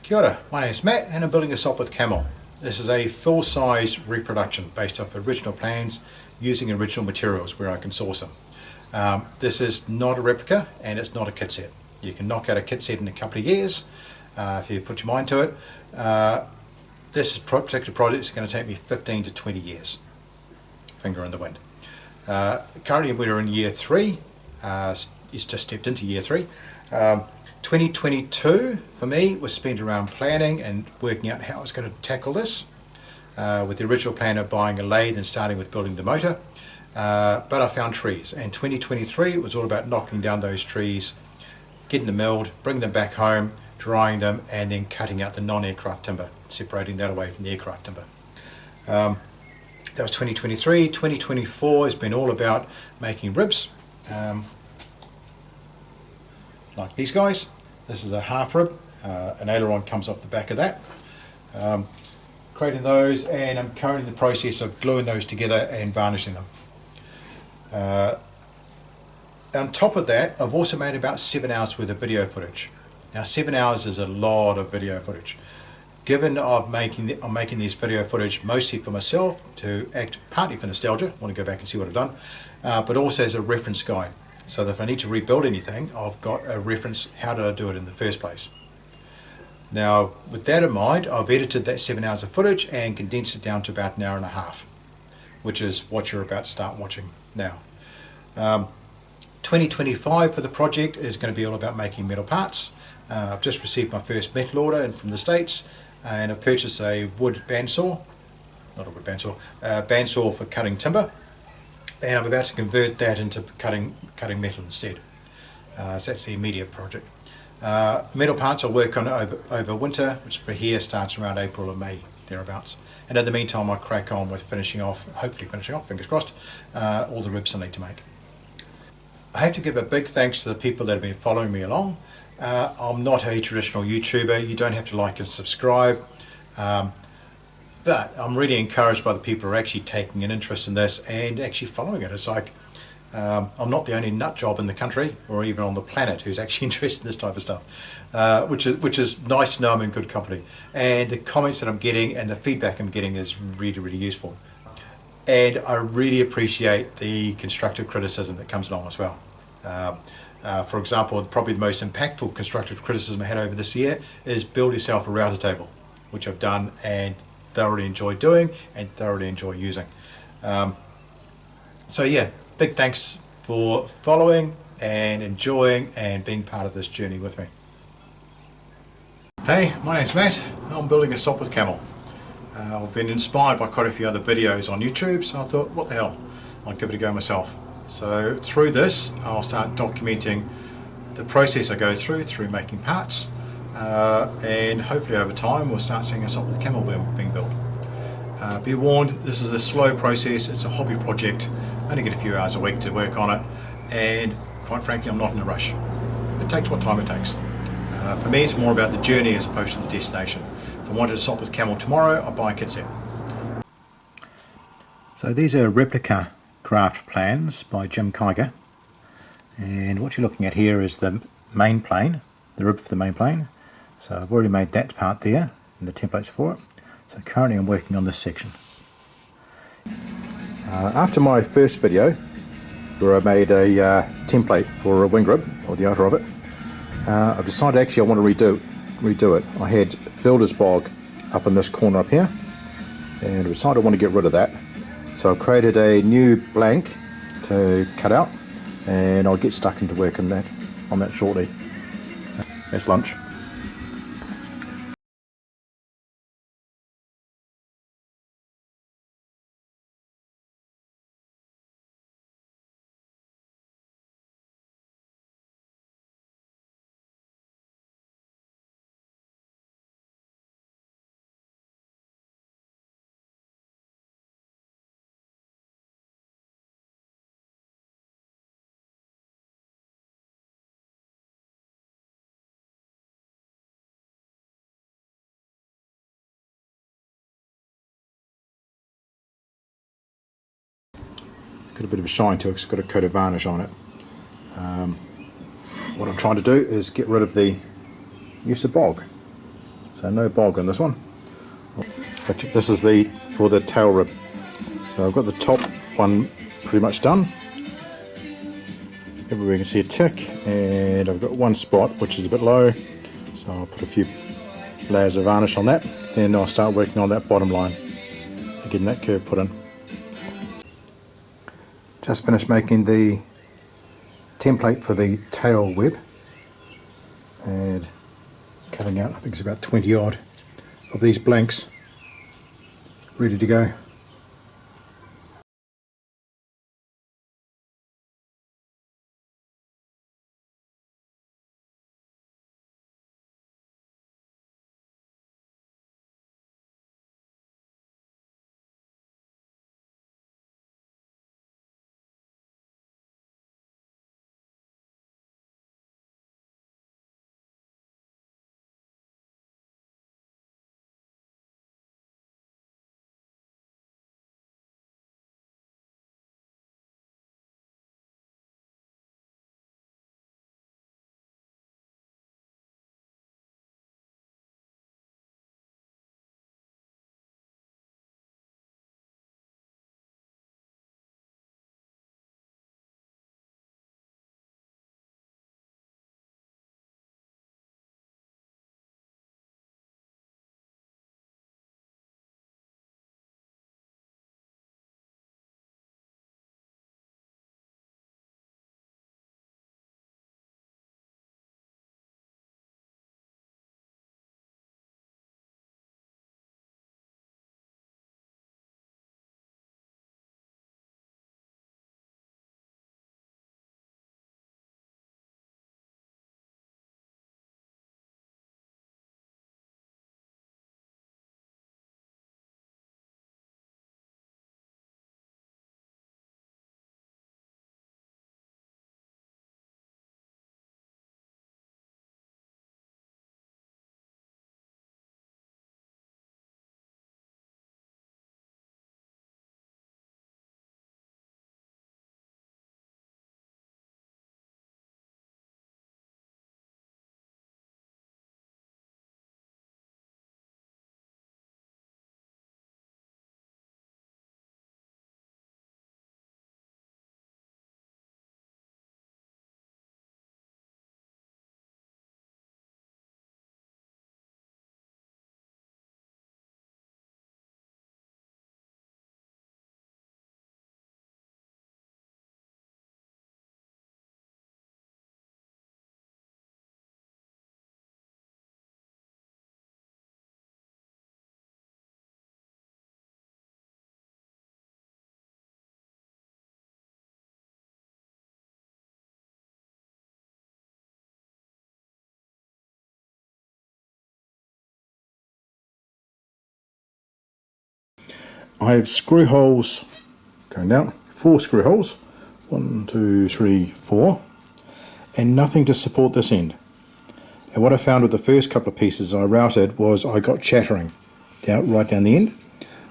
Kia ora, my name is Matt and I'm building a Sopwith Camel. This is a full-size reproduction based off original plans using original materials where I can source them. This is not a replica and it's not a kit set. You can knock out a kit set in a couple of years if you put your mind to it. This particular project is going to take me 15 to 20 years. Finger in the wind. Currently we're in year 3. He's just stepped into year 3. 2022 for me was spent around planning and working out how I was going to tackle this, with the original plan of buying a lathe and starting with building the motor, but I found trees, and 2023 was all about knocking down those trees, getting them milled, bringing them back home, drying them, and then cutting out the non-aircraft timber, separating that away from the aircraft timber. That was 2023. 2024 has been all about making ribs, like these guys. This is a half rib, an aileron comes off the back of that. Creating those, and I'm currently in the process of gluing those together and varnishing them. On top of that, I've also made about 7 hours worth of video footage. Now 7 hours is a lot of video footage. Given I'm making these video footage mostly for myself, to act partly for nostalgia, I want to go back and see what I've done, but also as a reference guide. So that if I need to rebuild anything, I've got a reference, how did I do it in the first place. Now, with that in mind, I've edited that 7 hours of footage and condensed it down to about an hour and a half, which is what you're about to start watching now. 2025 for the project is going to be all about making metal parts. I've just received my first metal order from the States, and I've purchased a wood bandsaw, not a wood bandsaw, bandsaw for cutting timber. And I'm about to convert that into cutting metal instead. So that's the immediate project. Metal parts I'll work on over winter, which for here starts around April or May, thereabouts. And in the meantime I'll crack on with hopefully finishing off, fingers crossed, all the ribs I need to make. I have to give a big thanks to the people that have been following me along. I'm not a traditional YouTuber, you don't have to like and subscribe. But I'm really encouraged by the people who are actually taking an interest in this and actually following it. It's like, I'm not the only nut job in the country or even on the planet who's actually interested in this type of stuff, which is nice to know I'm in good company. And the comments that I'm getting and the feedback I'm getting is really, really useful. And I really appreciate the constructive criticism that comes along as well. For example, probably the most impactful constructive criticism I had over this year is build yourself a router table, which I've done and thoroughly enjoy doing and thoroughly enjoy using. So yeah, big thanks for following and enjoying and being part of this journey with me. Hey, my name's Matt. I'm building a Sopwith Camel. I've been inspired by quite a few other videos on YouTube, so I thought, what the hell, I'll give it a go myself. So through this I'll start documenting the process I go through making parts, and hopefully over time we'll start seeing a Sopwith Camel being built. Be warned, this is a slow process, it's a hobby project, I only get a few hours a week to work on it, and quite frankly I'm not in a rush. It takes what time it takes. For me it's more about the journey as opposed to the destination. If I wanted a Sopwith Camel tomorrow, I'll buy a kit set. So these are Replicacraft Plans by Jim Kiger, and what you're looking at here is the main plane, the rib for the main plane. So I've already made that part there and the templates for it. So currently I'm working on this section. After my first video, where I made a template for a wing rib, or the outer of it, I've decided actually I want to redo it. I had builder's bog up in this corner up here, and I decided I want to get rid of that. So I've created a new blank to cut out, and I'll get stuck into work on that shortly. That's lunch. Got a bit of a shine to it, it's got a coat of varnish on it. What I'm trying to do is get rid of the use of bog. so no bog on this one. This is the for the tail rib. So I've got the top one pretty much done. Everywhere you can see a tick, and I've got one spot which is a bit low, so I'll put a few layers of varnish on that. Then I'll start working on that bottom line and getting that curve put in. Just finished making the template for the tail web and cutting out, I think it's about 20 odd of these blanks ready to go. I have screw holes going down, 4 screw holes, 1, 2, 3, 4, and nothing to support this end. And what I found with the first couple of pieces I routed was I got chattering right down the end.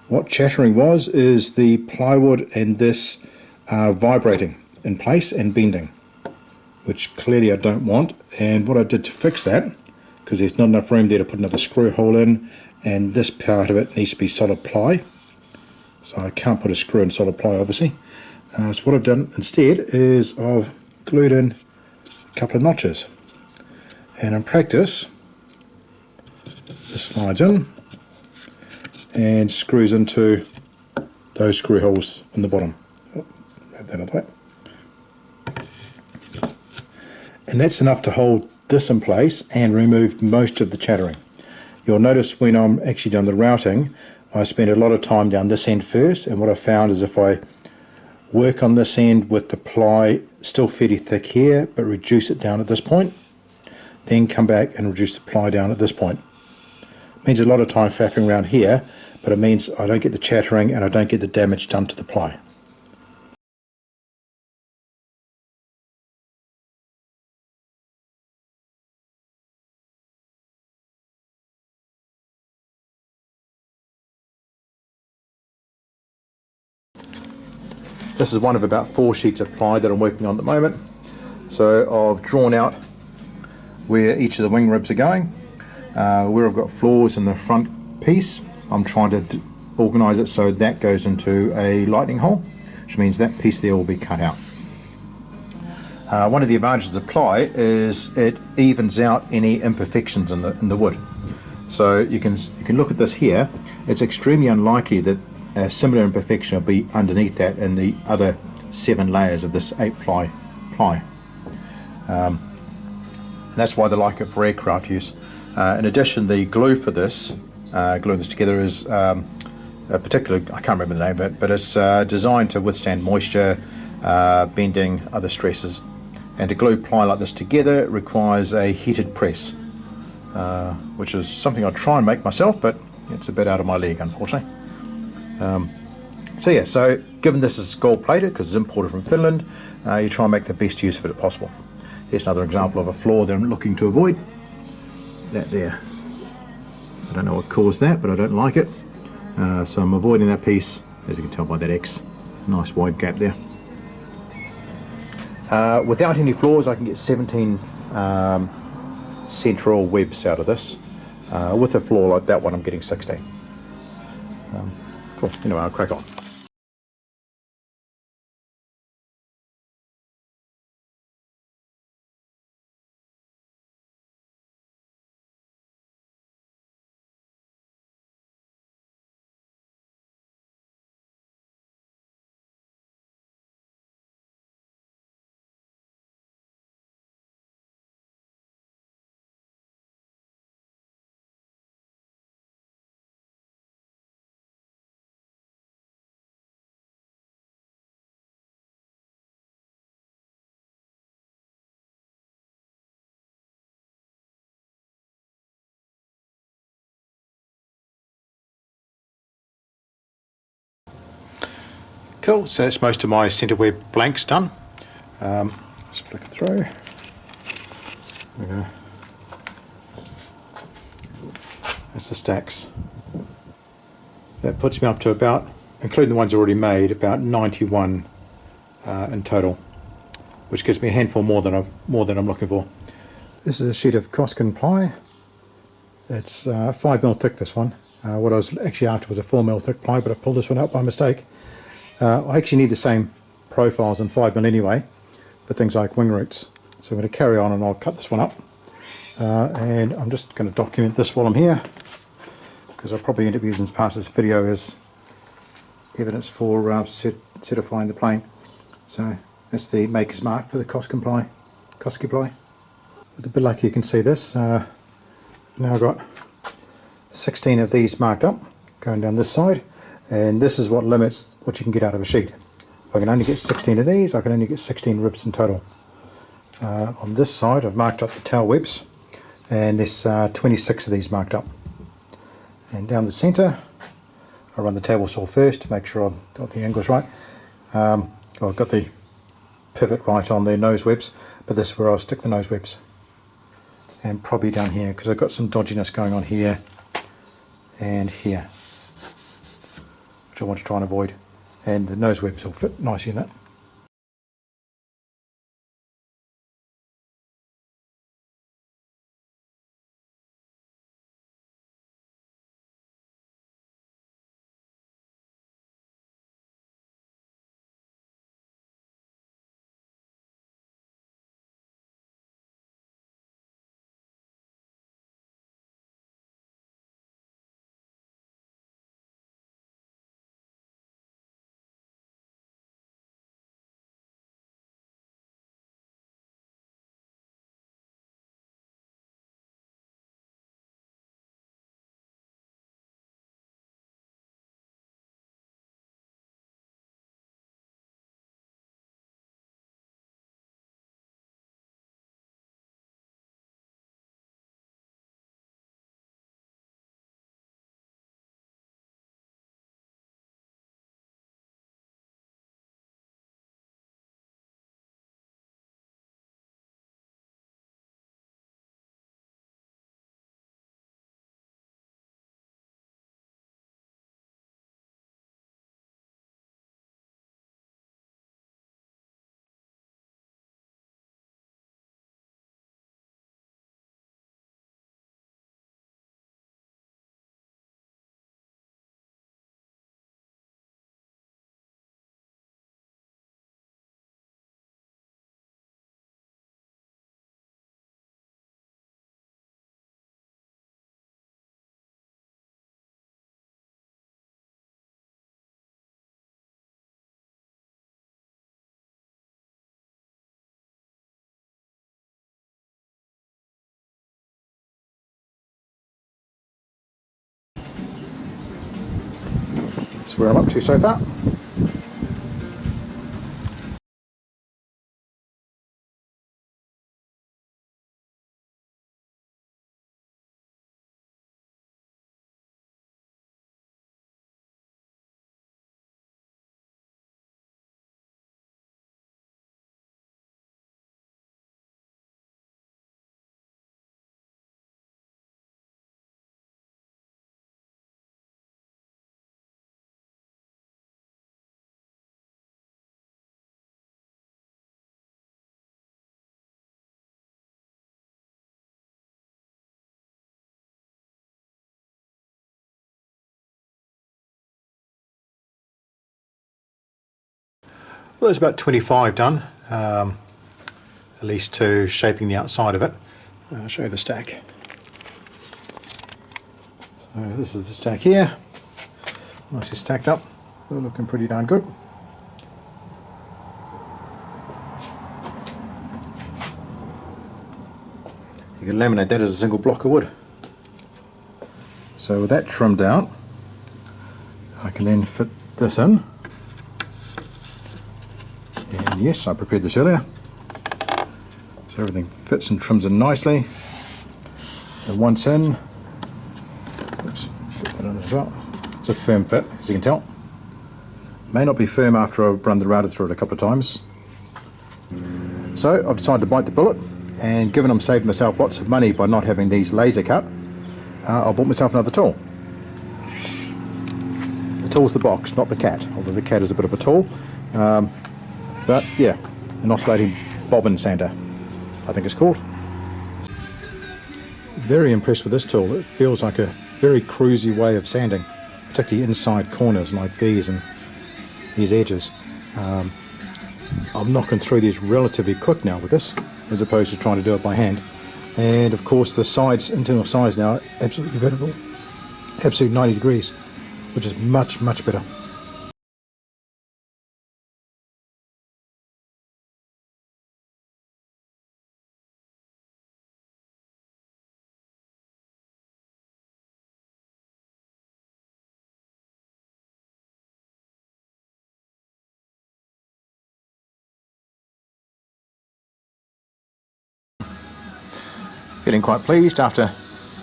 What chattering was is the plywood and this vibrating in place and bending, which clearly I don't want. And what I did to fix that, because there's not enough room there to put another screw hole in, and this part of it needs to be solid ply, so I can't put a screw in solid ply obviously. So what I've done instead is I've glued in a couple of notches, and in practice this slides in and screws into those screw holes in the bottom. Move that out of the way. And that's enough to hold this in place and remove most of the chattering. You'll notice when I'm actually doing the routing, I spend a lot of time down this end first, and what I found is if I work on this end with the ply still fairly thick here, but reduce it down at this point, then come back and reduce the ply down at this point. It means a lot of time faffing around here, but it means I don't get the chattering and I don't get the damage done to the ply. This is one of about 4 sheets of ply that I'm working on at the moment. So I've drawn out where each of the wing ribs are going. Where I've got flaws in the front piece, I'm trying to organise it so that goes into a lightning hole, which means that piece there will be cut out. One of the advantages of ply is it evens out any imperfections in the wood. So you can look at this here. It's extremely unlikely that a similar imperfection will be underneath that in the other 7 layers of this 8 ply. And that's why they like it for aircraft use. In addition, the glue for this, gluing this together, is a particular, I can't remember the name of it, but it's designed to withstand moisture, bending, other stresses. And to glue ply like this together, it requires a heated press, which is something I try and make myself, but it's a bit out of my league, unfortunately. So yeah, so given this is gold plated because it's imported from Finland, you try and make the best use of it possible. Here's another example of a flaw that I'm looking to avoid. That there. I don't know what caused that, but I don't like it. So I'm avoiding that piece, as you can tell by that X. Nice wide gap there. Without any flaws, I can get 17 central webs out of this. With a flaw like that one, I'm getting 16. Cool. Anyway, I'll crack on. Cool, so that's most of my centre web blanks done. Just flick it through. There we go. That's the stacks. That puts me up to about, including the ones already made, about 91 in total, which gives me a handful more than I'm looking for. This is a sheet of Coskin ply. It's 5mm thick, this one. What I was actually after was a 4mm thick ply, but I pulled this one out by mistake. I actually need the same profiles in 5mm anyway for things like wing roots. So I'm going to carry on and I'll cut this one up. And I'm just going to document this while I'm here, because I'll probably end up using part of this video as evidence for certifying the plane. So that's the maker's mark for the Coskin ply. With a bit lucky you can see this. Now I've got 16 of these marked up going down this side, and this is what limits what you can get out of a sheet. If I can only get 16 of these, I can only get 16 ribs in total. On this side I've marked up the tail webs, and there's 26 of these marked up. And down the centre I run the table saw first to make sure I've got the angles right. I've got the pivot right on the nose webs, but this is where I'll stick the nose webs. And probably down here, because I've got some dodginess going on here and here, which I want to try and avoid, and the nose webs will fit nicely in that. that's where I'm up to so far. Well, there's about 25 done, at least to shaping the outside of it. I'll show you the stack. So this is the stack here, nicely stacked up, they're looking pretty darn good. You can laminate that as a single block of wood. So with that trimmed out, I can then fit this in. And yes, I prepared this earlier. So everything fits and trims in nicely. So once in, oops, fit that in as well. It's a firm fit, as you can tell. May not be firm after I've run the router through it a couple of times. So I've decided to bite the bullet, and given I'm saving myself lots of money by not having these laser cut, I bought myself another tool. The tool's the box, not the cat, although the cat is a bit of a tool. But yeah, an oscillating bobbin sander, I think it's called. Very impressed with this tool. It feels like a very cruisy way of sanding, particularly inside corners like these and these edges. I'm knocking through these relatively quick now with this, as opposed to trying to do it by hand. And of course the sides, internal sides now are absolutely vertical, absolute 90 degrees, which is much, much better. Feeling quite pleased after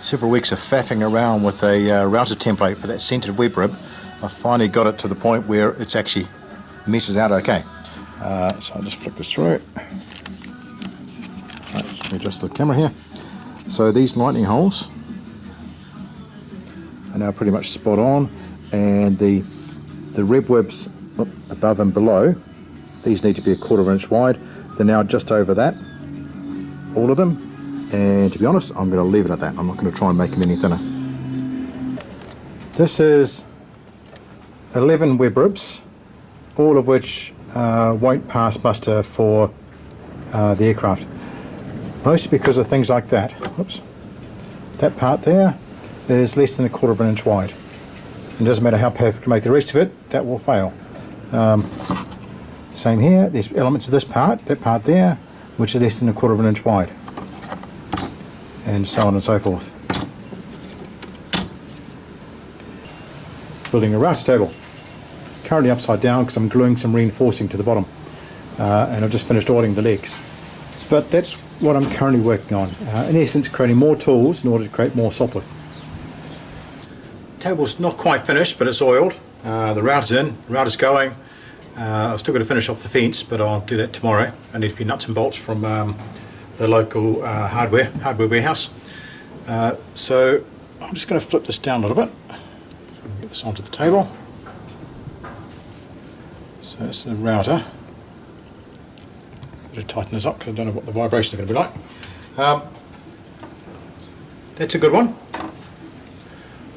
several weeks of faffing around with a router template for that centered web rib. I finally got it to the point where it's actually meshes out okay. So I'll just flick this through. Right, let me adjust the camera here. So these lightning holes are now pretty much spot on, and the rib webs above and below, these need to be 1/4 inch wide. They're now just over that, all of them. And to be honest, I'm going to leave it at that. I'm not going to try and make them any thinner. This is 11 web ribs, all of which won't pass muster for the aircraft. Mostly because of things like that. Oops. That part there is less than 1/4 inch wide. It doesn't matter how perfect you make the rest of it, that will fail. Same here, there's elements of this part, that part there, which is less than 1/4 inch wide. And so on and so forth. Building a router table. Currently upside down because I'm gluing some reinforcing to the bottom. And I've just finished ordering the legs. But that's what I'm currently working on. In essence, creating more tools in order to create more Sopwith. Table's not quite finished, but it's oiled. The router's in, the router's going. I've still got to finish off the fence, but I'll do that tomorrow. I need a few nuts and bolts from the local hardware warehouse. So I'm just going to flip this down a little bit. Get this onto the table. So that's the router. Better tighten this up because I don't know what the vibrations are going to be like. That's a good one.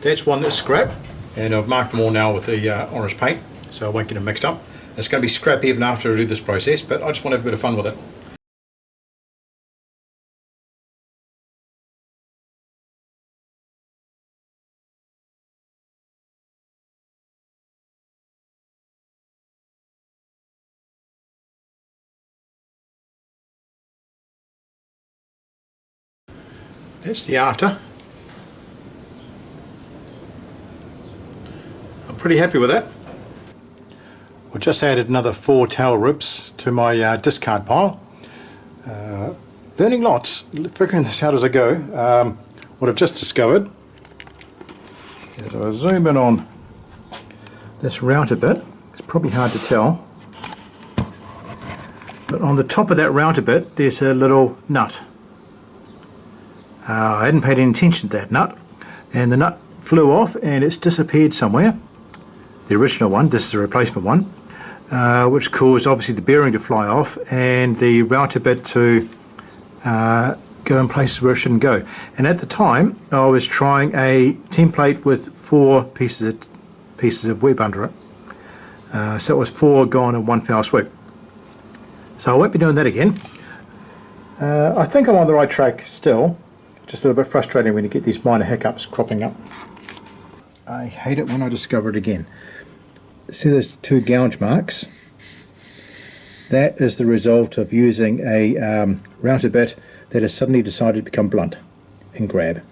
That's one that's scrap, and I've marked them all now with the orange paint, so I won't get them mixed up. It's going to be scrap even after I do this process, but I just want to have a bit of fun with it. That's the after. I'm pretty happy with that. I've just added another 4 tail ribs to my discard pile. Learning lots, figuring this out as I go. What I've just discovered is, if I zoom in on this router bit, it's probably hard to tell, but on the top of that router bit there's a little nut. I hadn't paid any attention to that nut, and the nut flew off and it's disappeared somewhere. The original one, this is the replacement one, which caused obviously the bearing to fly off and the router bit to go in places where it shouldn't go. And at the time I was trying a template with 4 pieces of web under it, so it was 4 gone in one foul swoop. So I won't be doing that again. I think I'm on the right track still, just a little bit frustrating when you get these minor hiccups cropping up. I hate it when I discover it again. See those 2 gouge marks? That is the result of using a router bit that has suddenly decided to become blunt and grab.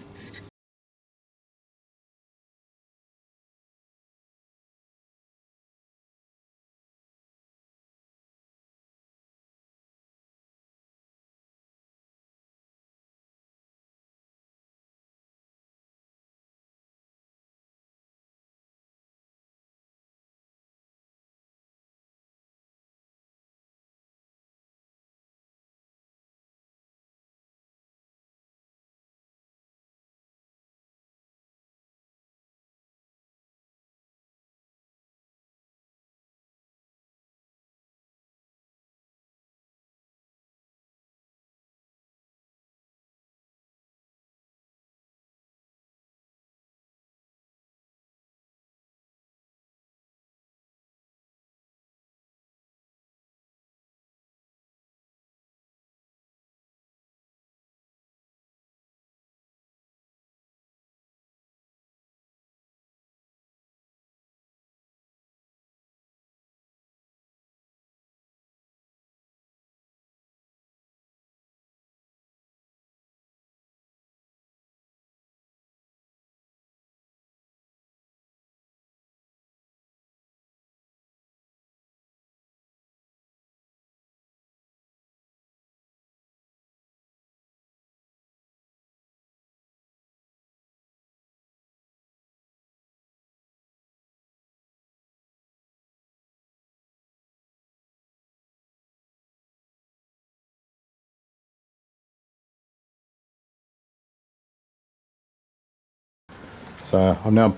So I'll now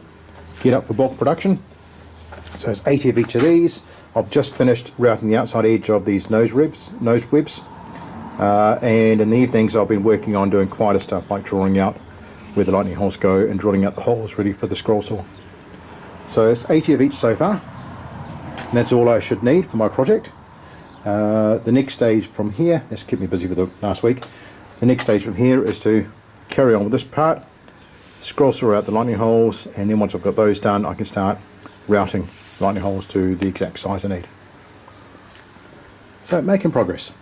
get up for bulk production. So it's 80 of each of these. I've just finished routing the outside edge of these nose webs, and in the evenings I've been working on doing quieter stuff like drawing out where the lightning holes go and drilling out the holes ready for the scroll saw. So it's 80 of each so far, and that's all I should need for my project. The next stage from here, this kept me busy for the last week, the next stage from here is to carry on with this part, scroll saw out the lightning holes, and then once I've got those done I can start routing lightning holes to the exact size I need. So making progress.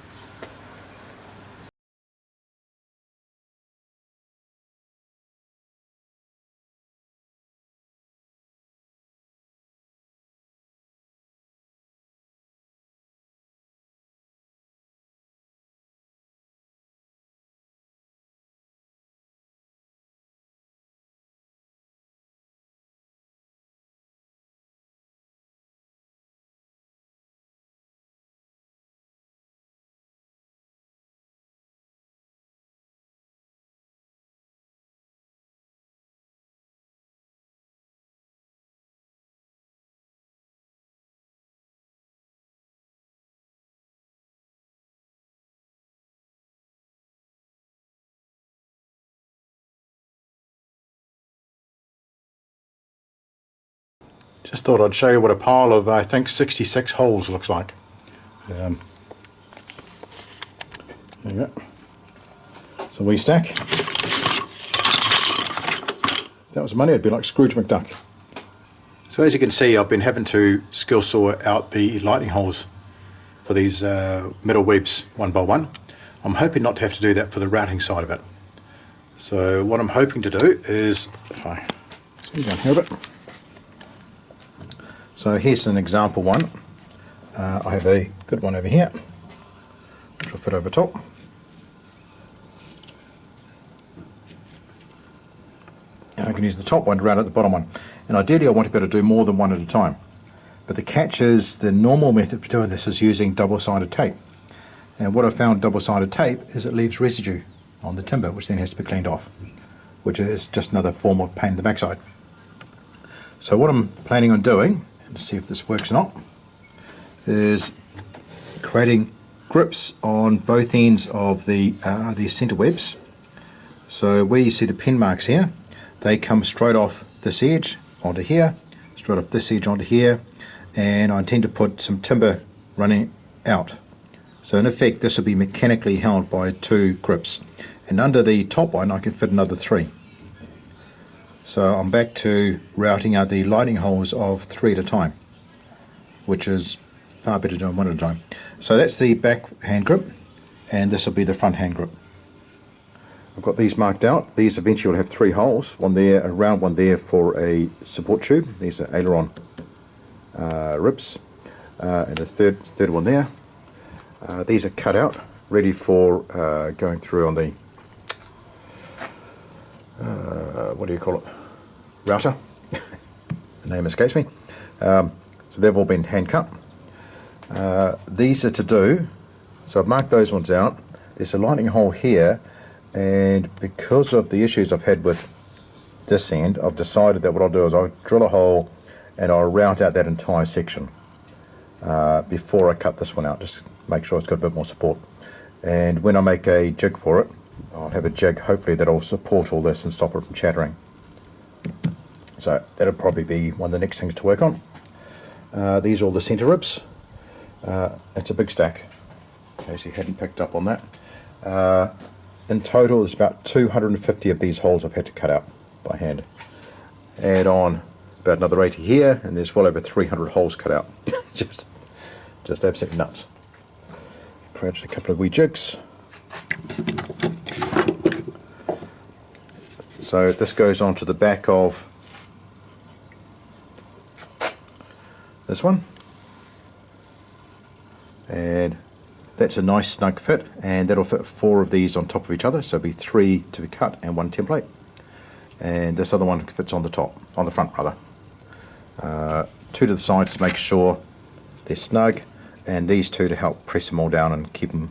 Just thought I'd show you what a pile of, I think, 66 holes looks like. There you go. So we stack. If that was money, it'd be like Scrooge McDuck. So as you can see, I've been having to skill saw out the lightning holes for these metal webs one by one. I'm hoping not to have to do that for the routing side of it. So what I'm hoping to do is, if I zoom down here a bit. So here's an example one. I have a good one over here, which will fit over top. And I can use the top one to round out the bottom one. And ideally I want to be able to do more than one at a time. But the catch is the normal method for doing this is using double-sided tape. And what I've found double-sided tape is it leaves residue on the timber, which then has to be cleaned off, which is just another form of pain in the backside. So what I'm planning on doing, to see if this works or not, is creating grips on both ends of the centre webs. So where you see the pin marks here, they come straight off this edge onto here, straight off this edge onto here, and I intend to put some timber running out. So in effect this will be mechanically held by 2 grips, and under the top one I can fit another 3. So I'm back to routing out the lightning holes of 3 at a time, which is far better doing 1 at a time. So that's the back hand grip, and this will be the front hand grip. I've got these marked out. These eventually will have 3 holes, one there, a round one there for a support tube. These are aileron ribs, and the third one there. These are cut out, ready for going through on the what do you call it? Router. The name escapes me. So they've all been hand cut. These are to do. So I've marked those ones out. There's a lightning hole here. And because of the issues I've had with this end, I've decided that what I'll do is I'll drill a hole and I'll route out that entire section before I cut this one out, just make sure it's got a bit more support. And when I make a jig for it, I'll have a jig hopefully that'll support all this and stop it from shattering. So that'll probably be one of the next things to work on. These are all the centre ribs. It's a big stack, in case you hadn't picked up on that. In total, there's about 250 of these holes I've had to cut out by hand. Add on about another 80 here, and there's well over 300 holes cut out. just absolutely nuts. Created a couple of wee jigs. So this goes onto the back of this one, and that's a nice snug fit, and that'll fit 4 of these on top of each other, so it'll be 3 to be cut and 1 template. And this other one fits on the top, on the front rather. 2 to the sides to make sure they're snug, and these 2 to help press them all down and keep them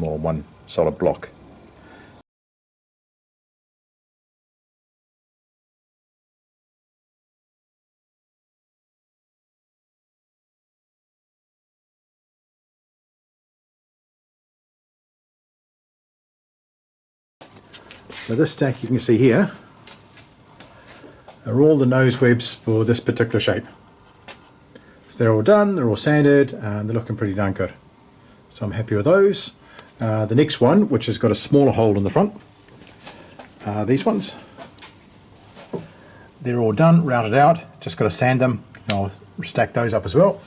all in one solid block. So this stack you can see here are all the nose webs for this particular shape. So they're all done, they're all sanded, and they're looking pretty darn good. So I'm happy with those. The next one, which has got a smaller hole in the front, these ones, they're all done, routed out, just got to sand them, and I'll stack those up as well.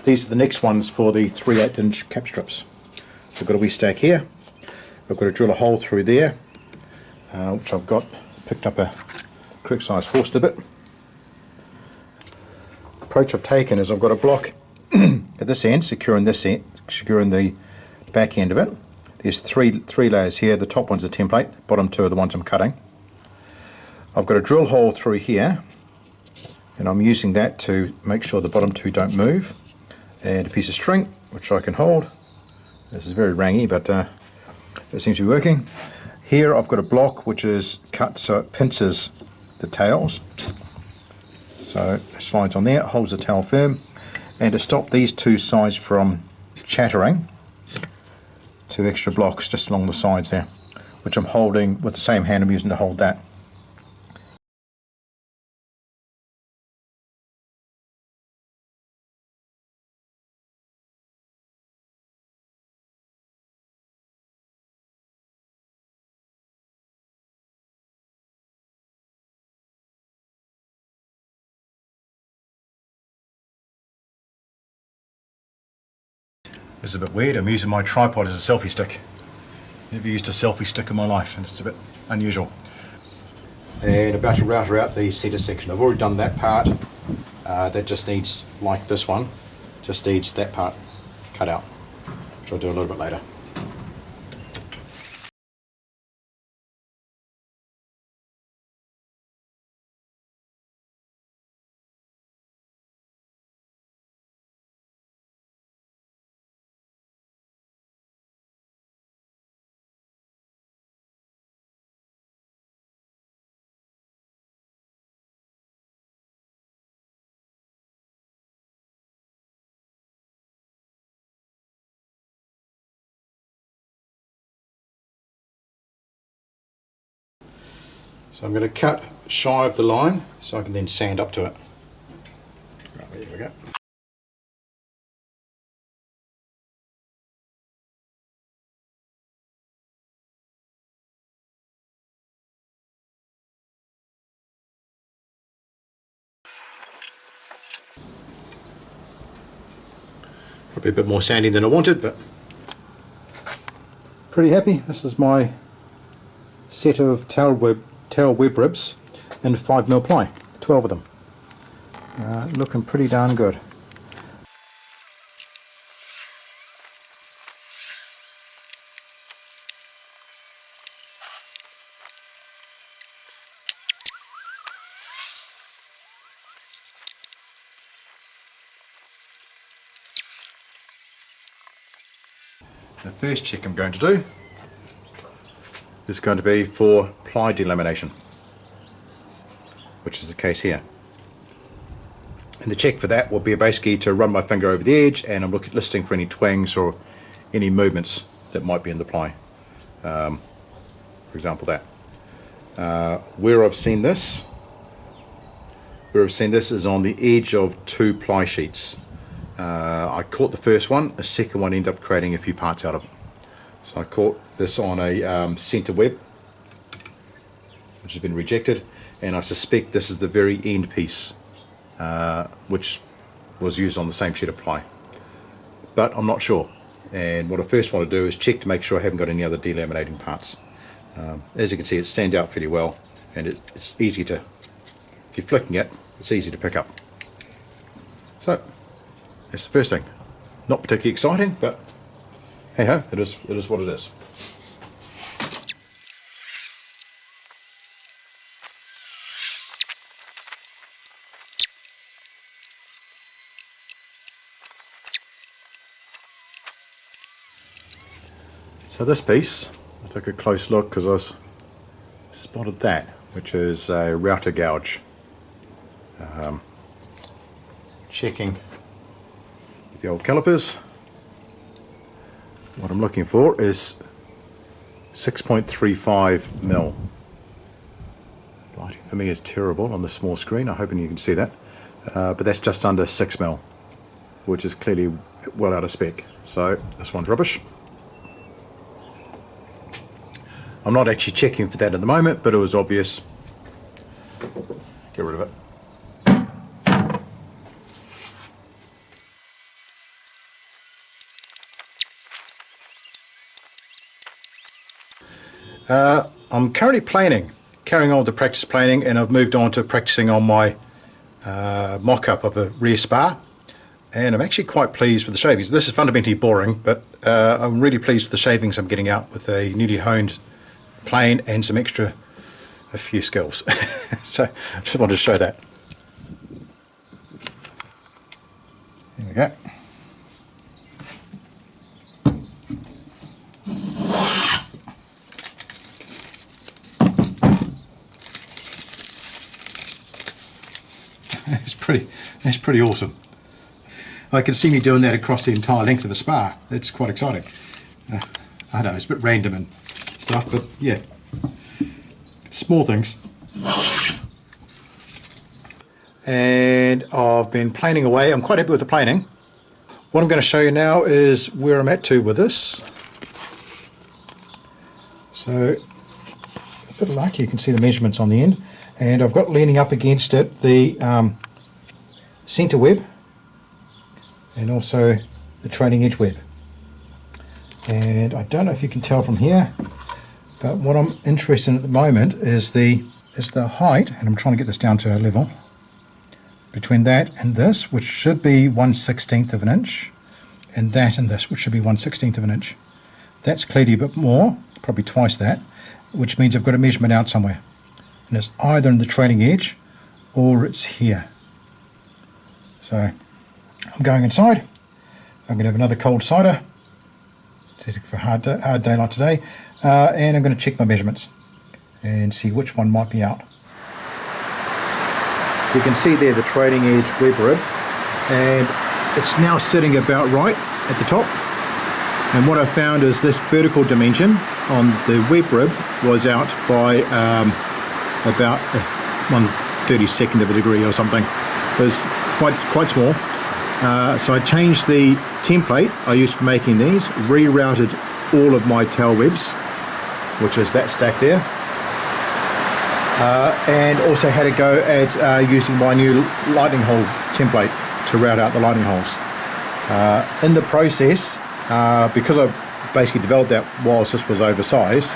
These are the next ones for the 3/8 inch cap strips. So I've got a wee stack here. I've got to drill a hole through there, which I've got picked up a correct size Forster bit. The approach I've taken is I've got a block at this end, securing this end, securing the back end of it. There's three layers here. The top one's a template, bottom 2 are the ones I'm cutting. I've got a drill hole through here, and I'm using that to make sure the bottom 2 don't move. And a piece of string, which I can hold. This is very rangy, but it seems to be working. Here I've got a block which is cut so it pinches the tails. So it slides on there, it holds the tail firm. And to stop these 2 sides from chattering, 2 extra blocks just along the sides there, which I'm holding with the same hand I'm using to hold that. This is a bit weird. I'm using my tripod as a selfie stick. Never used a selfie stick in my life, and it's a bit unusual. And about to router out the centre section. I've already done that part. That just needs, like this one, just needs that part cut out, which I'll do a little bit later. So I'm going to cut shy of the line so I can then sand up to it. Right, there we go. Probably a bit more sanding than I wanted, but pretty happy. This is my set of tail web ribs in 5mm ply, 12 of them. Looking pretty darn good. The first check I'm going to do is going to be for ply delamination, which is the case here. And the check for that will be basically to run my finger over the edge, and I'm listening for any twangs or any movements that might be in the ply. For example, that. Where I've seen this is on the edge of 2 ply sheets. I caught the first one, the second one ended up creating a few parts out of it. So I caught this on a centre web, which has been rejected, and I suspect this is the very end piece, which was used on the same sheet of ply. But I'm not sure, and what I first want to do is check to make sure I haven't got any other delaminating parts. As you can see, it stands out fairly well, and it's easy to, if you're flicking it, it's easy to pick up. So that's the first thing. Not particularly exciting, but hey ho, it is what it is. So this piece, I'll take a close look because I spotted that, which is a router gouge. Checking the old calipers, what I'm looking for is 6.35mm. Lighting for me is terrible on the small screen, I'm hoping you can see that, but that's just under 6mm, which is clearly well out of spec, so this one's rubbish. I'm not actually checking for that at the moment, but it was obvious. Get rid of it. I'm currently carrying on with the practice planing, and I've moved on to practicing on my mock-up of a rear spar, and I'm actually quite pleased with the shavings. This is fundamentally boring, but I'm really pleased with the shavings I'm getting out with a newly honed plane and a few skills. So I just wanted to show that. There we go. That's pretty awesome. I can see me doing that across the entire length of a spar. That's quite exciting. I know it's a bit random and stuff, but yeah, small things. And I've been planing away. I'm quite happy with the planing. What I'm going to show you now is where I'm at to with this. So a bit of luck, you can see the measurements on the end, and I've got leaning up against it the centre web and also the trailing edge web. And I don't know if you can tell from here, but what I'm interested in at the moment is the height, and I'm trying to get this down to a level, between that and this, which should be 1/16 of an inch, and that and this, which should be 1/16 of an inch. That's clearly a bit more, probably twice that, which means I've got a measurement out somewhere. And it's either in the trailing edge or it's here. So I'm going inside. I'm going to have another cold cider for a hard day like today, and I'm going to check my measurements and see which one might be out. You can see there the trailing edge web rib, and it's now sitting about right at the top. And what I found is this vertical dimension on the web rib was out by about 1/32 of a degree or something. It was quite small. So I changed the template I used for making these, rerouted all of my tail webs, which is that stack there, and also had a go at using my new lightning hole template to route out the lightning holes. In the process, because I basically developed that whilst this was oversized,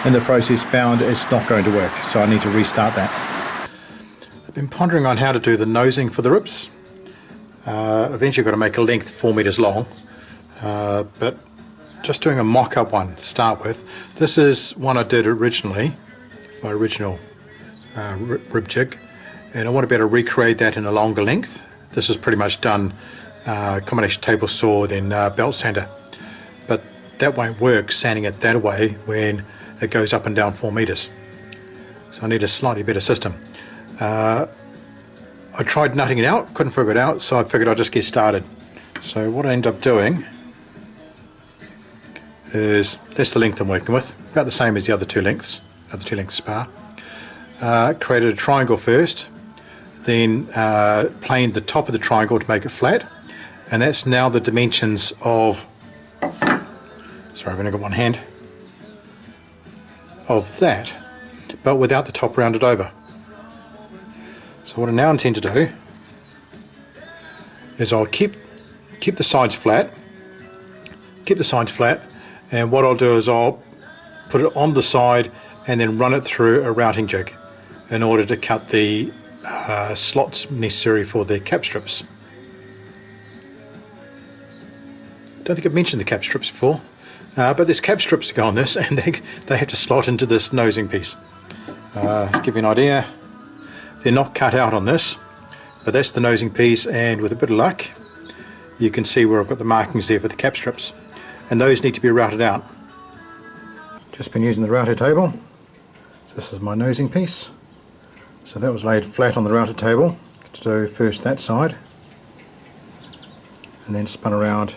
in the process found it's not going to work, so I need to restart that. I've been pondering on how to do the nosing for the ribs. Eventually got to make a length 4 meters long, but just doing a mock-up one to start with. This is one I did originally, my original rib jig, and I want to be able to recreate that in a longer length. This is pretty much done combination table saw, then belt sander, but that won't work sanding it that way when it goes up and down 4 meters. So I need a slightly better system. I tried nutting it out, couldn't figure it out, so I figured I'd just get started. So what I ended up doing is, that's the length I'm working with, about the same as the other two lengths Spar. Created a triangle first, then planed the top of the triangle to make it flat, and that's now the dimensions of, sorry I've only got one hand, of that, but without the top rounded over. So what I now intend to do is I'll keep the sides flat, and what I'll do is I'll put it on the side and then run it through a routing jig in order to cut the slots necessary for the cap strips. Don't think I've mentioned the cap strips before, but there's cap strips to go on this, and they have to slot into this nosing piece. To give you an idea, they're not cut out on this, but that's the nosing piece, and with a bit of luck you can see where I've got the markings there for the cap strips, and those need to be routed out. Just been using the router table. This is my nosing piece, so that was laid flat on the router table to do first that side, and then spun around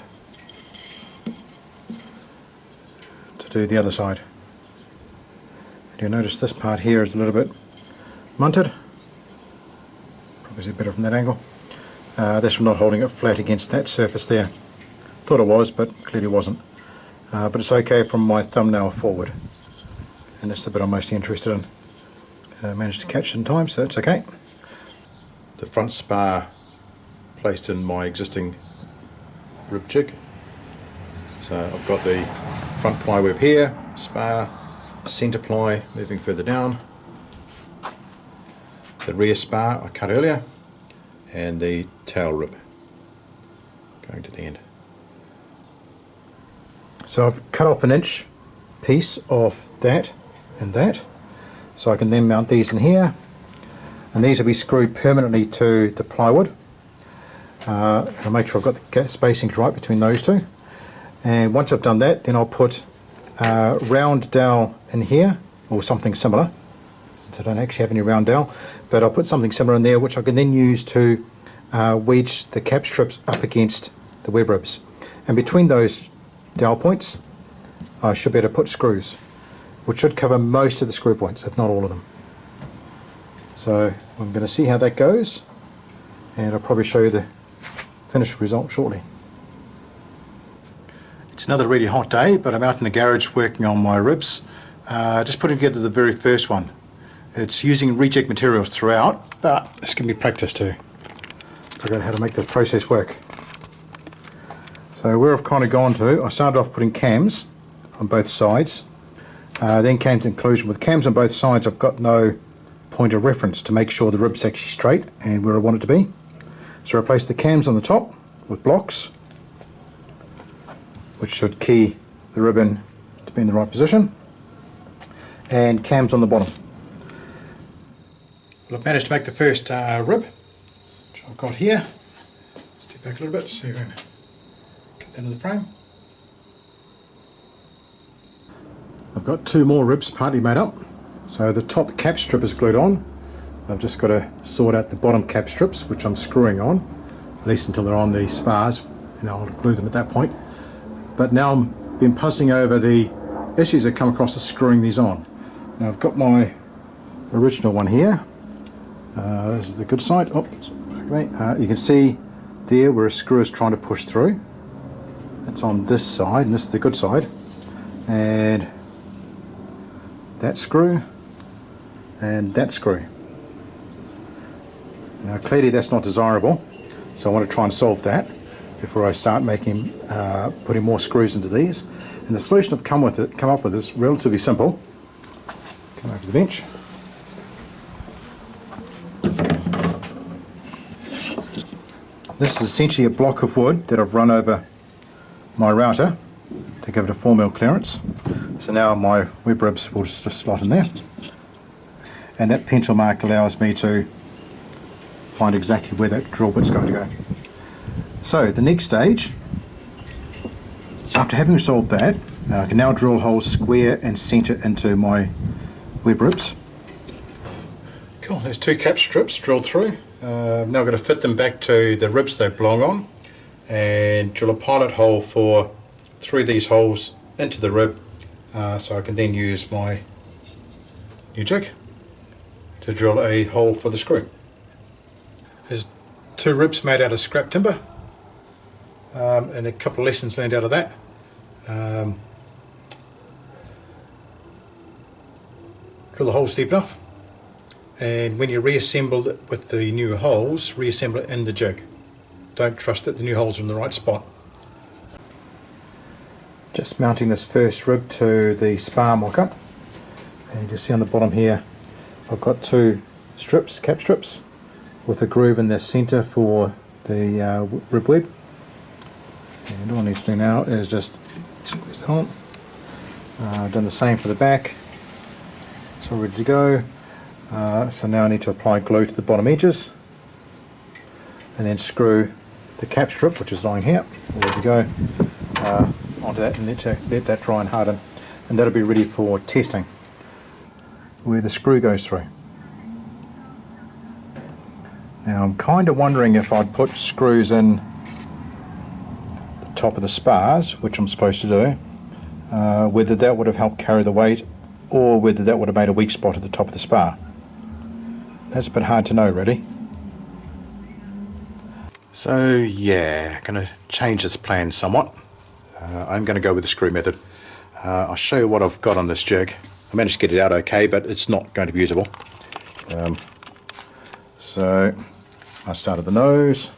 to do the other side. And you'll notice this part here is a little bit munted. Probably better from that angle. That's from not holding it flat against that surface there. Thought it was, but clearly wasn't. But it's okay from my thumbnail forward, and that's the bit I'm most interested in. Managed to catch it in time, so that's okay. The front spar placed in my existing rib jig. So I've got the front ply web here, spar, centre ply moving further down, the rear spar I cut earlier, and the tail rib going to the end. So I've cut off an inch piece of that and that, so I can then mount these in here, and these will be screwed permanently to the plywood. I'll make sure I've got the spacings right between those two, and once I've done that, then I'll put round dowel in here, or something similar, since I don't actually have any round dowel, but I'll put something similar in there which I can then use to wedge the cap strips up against the web ribs, and between those dowel points I should be able to put screws, which should cover most of the screw points, if not all of them. So I'm going to see how that goes, and I'll probably show you the finished result shortly. It's another really hot day, but I'm out in the garage working on my ribs, just putting together the very first one. It's using reject materials throughout, but this can be practice too. Figure out how to make the process work. So where I've kind of gone to, I started off putting cams on both sides, then came to the conclusion with cams on both sides I've got no point of reference to make sure the rib's actually straight and where I want it to be. So replace the cams on the top with blocks, which should key the rib in to be in the right position, and cams on the bottom. Well, I've managed to make the first rib, which I've got here. Step back a little bit so you can get that in the frame. I've got two more ribs partly made up. So the top cap strip is glued on. I've just got to sort out the bottom cap strips, which I'm screwing on, at least until they're on the spars, and I'll glue them at that point. But now I've been puzzling over the issues that come across with screwing these on. Now I've got my original one here. This is the good side. Oh, you can see there where a screw is trying to push through. It's on this side, and this is the good side. And that screw and that screw. Now clearly that's not desirable, so I want to try and solve that before I start putting more screws into these. And the solution I've come up with is relatively simple. Come over to the bench. This is essentially a block of wood that I've run over my router to give it a 4mm clearance. So now my web ribs will just slot in there, and that pencil mark allows me to find exactly where that drill bit's going to go. So the next stage, after having resolved that, I can now drill holes square and centre into my web ribs. Cool, there's two cap strips drilled through. I've now got to fit them back to the ribs they belong on and drill a pilot hole for 3 of these holes into the rib, so I can then use my new jig to drill a hole for the screw. There's 2 ribs made out of scrap timber, and a couple of lessons learned out of that. Drill the holes deep enough, and when you reassemble it with the new holes, reassemble it in the jig. Don't trust that the new holes are in the right spot. Just mounting this first rib to the spar mock-up, and you see on the bottom here I've got 2 strips, cap strips, with a groove in the centre for the rib web. And all I need to do now is just squeeze it on. I've done the same for the back. It's all ready to go. So now I need to apply glue to the bottom edges, and then screw the cap strip, which is lying here, all ready to go, onto that, and let that dry and harden, and that'll be ready for testing where the screw goes through. Now I'm kind of wondering if I'd put screws in the top of the spars, which I'm supposed to do, whether that would have helped carry the weight or whether that would have made a weak spot at the top of the spar. That's a bit hard to know, really. So yeah, going to change this plan somewhat. I'm going to go with the screw method. I'll show you what I've got on this jig. I managed to get it out okay, but it's not going to be usable. So I start at the nose.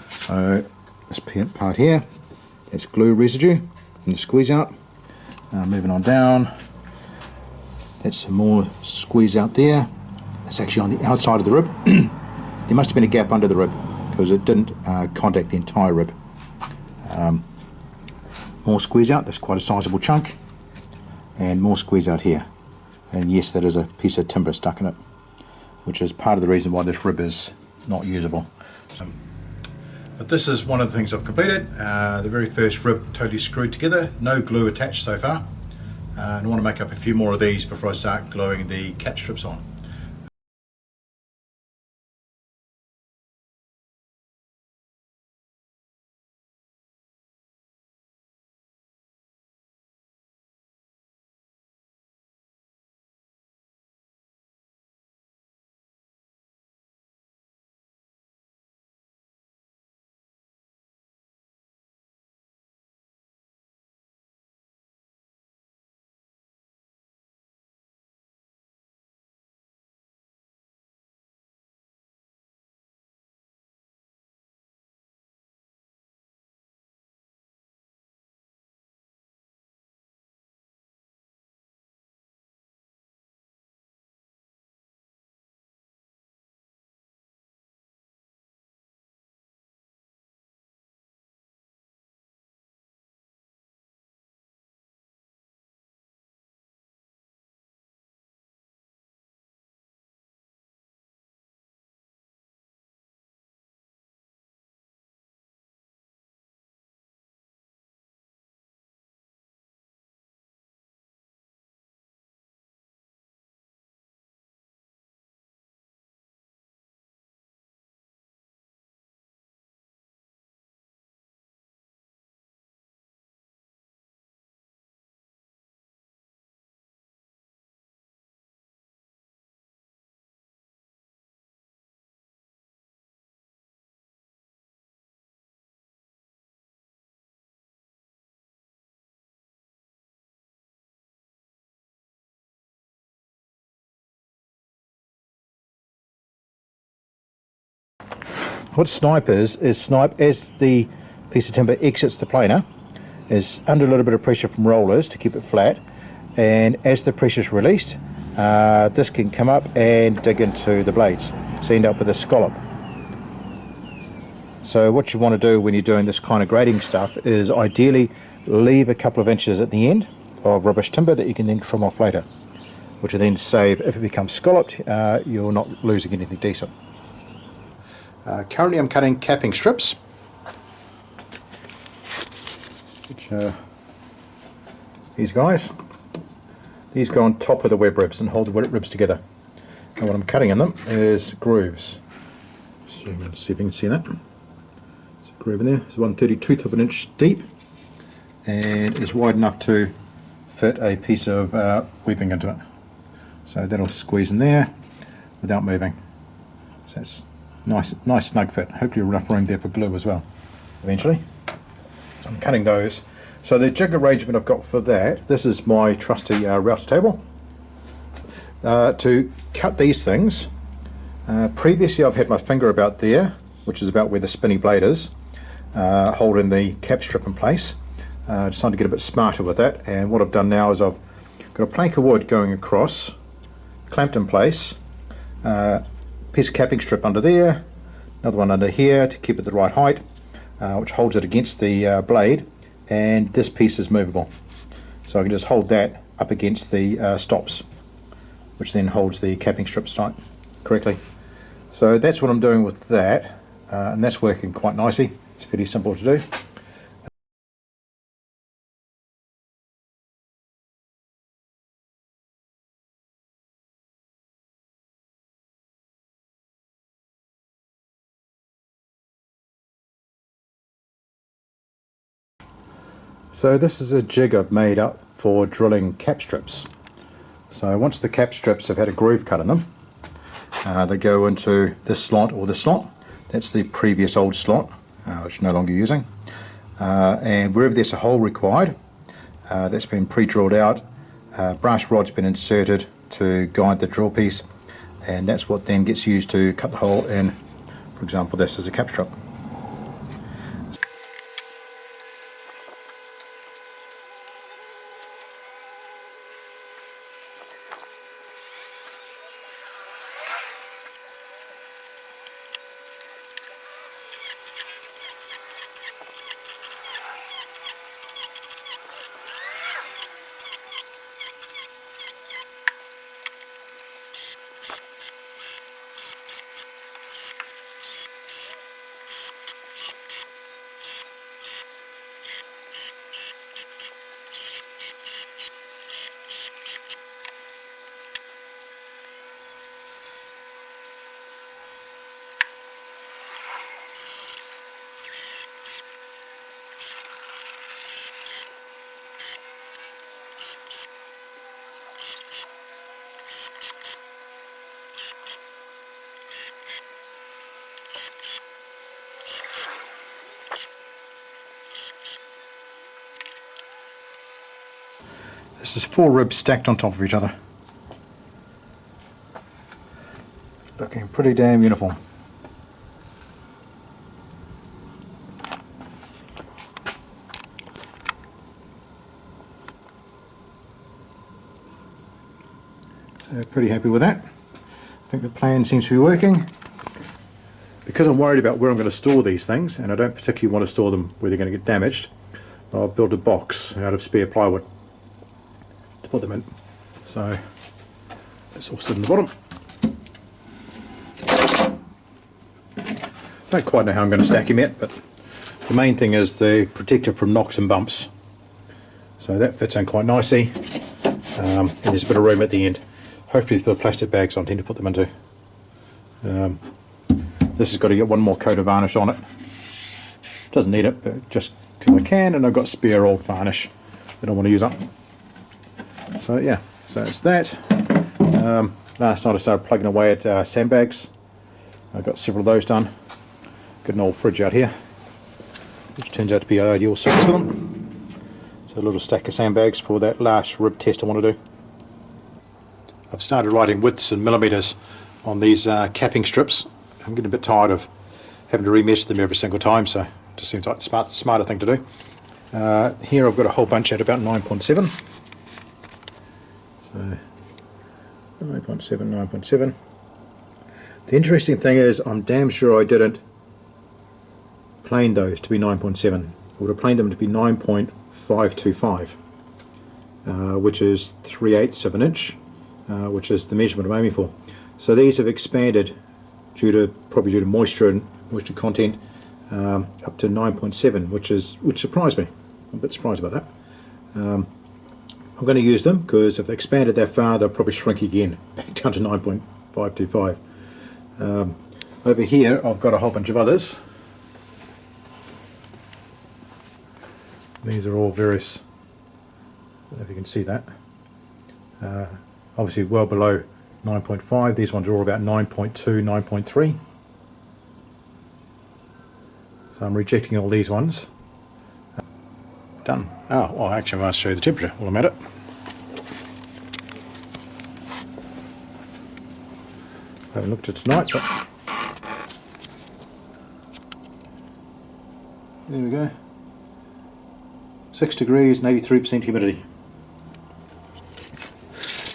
So this part here, it's glue residue, and you squeeze out. Moving on down, that's some more squeeze out there. It's actually on the outside of the rib. There must have been a gap under the rib because it didn't contact the entire rib. More squeeze out, that's quite a sizable chunk, and more squeeze out here. And yes, that is a piece of timber stuck in it, which is part of the reason why this rib is not usable. But this is one of the things I've completed. The very first rib totally screwed together, no glue attached so far. And I want to make up a few more of these before I start gluing the cap strips on. what Snipe is Snipe, as the piece of timber exits the planer, is under a little bit of pressure from rollers to keep it flat, and as the pressure is released, this can come up and dig into the blades, so you end up with a scallop. So what you want to do when you're doing this kind of grading stuff is ideally leave a couple of inches at the end of rubbish timber that you can then trim off later, which will then save, if it becomes scalloped, you're not losing anything decent. Currently I'm cutting capping strips, which these guys. These go on top of the web ribs and hold the web ribs together. And what I'm cutting in them is grooves. Zoom in to see if you can see that. There's a groove in there. It's 1/32 of an inch deep, and it's wide enough to fit a piece of weaving into it. So that'll squeeze in there without moving. So it's nice snug fit. Hopefully enough room there for glue as well eventually. So I'm cutting those. So the jig arrangement I've got for that, this is my trusty router table. To cut these things, previously I've had my finger about there, which is about where the spinny blade is, holding the cap strip in place. Decided to get a bit smarter with that, and what I've done now is I've got a plank of wood going across, clamped in place, piece of capping strip under there, another one under here to keep it the right height, which holds it against the blade, and this piece is movable, so I can just hold that up against the stops, which then holds the capping strips tight correctly. So that's what I'm doing with that, and that's working quite nicely. It's fairly simple to do. So this is a jig I've made up for drilling cap strips. So once the cap strips have had a groove cut in them, they go into this slot or this slot. That's the previous old slot, which I'm no longer using. And wherever there's a hole required, that's been pre-drilled out, brass rod's been inserted to guide the drill piece, and that's what then gets used to cut the hole in. For example, this is a cap strip. This is 4 ribs stacked on top of each other. Looking pretty damn uniform. So pretty happy with that. I think the plan seems to be working. Because I'm worried about where I'm going to store these things, and I don't particularly want to store them where they're going to get damaged, I'll build a box out of spare plywood to put them in. So that's all sit in the bottom. Don't quite know how I'm going to stack them yet, but the main thing is the protector from knocks and bumps. So that fits in quite nicely, and there's a bit of room at the end. Hopefully for the plastic bags I intend to put them into. This has got to get one more coat of varnish on it. Doesn't need it, but just because I can, and I've got spare old varnish that I want to use up. So yeah, so it's that. Last night I started plugging away at sandbags. I got several of those done. Got an old fridge out here, which turns out to be an ideal surface for them. So a little stack of sandbags for that last rib test I want to do. I've started writing widths and millimetres on these capping strips. I'm getting a bit tired of having to remesh them every single time, so it just seems like the smarter thing to do. Here I've got a whole bunch at about 9.7. So 9.7, 9.7. The interesting thing is I'm damn sure I didn't plane those to be 9.7. I would have planed them to be 9.525, which is 3/8 of an inch, which is the measurement I'm aiming for. So these have expanded probably due to moisture and moisture content up to 9.7, which surprised me. I'm a bit surprised about that. I'm going to use them because if they expanded that far, they'll probably shrink again back down to 9.525. Over here I've got a whole bunch of others. These are all various, I don't know if you can see that, obviously well below 9.5. These ones are all about 9.2, 9.3. So I'm rejecting all these ones. Done. Oh, well, actually I must show you the temperature while I'm at it. I haven't looked at it tonight, but there we go. 6 degrees and 83% humidity.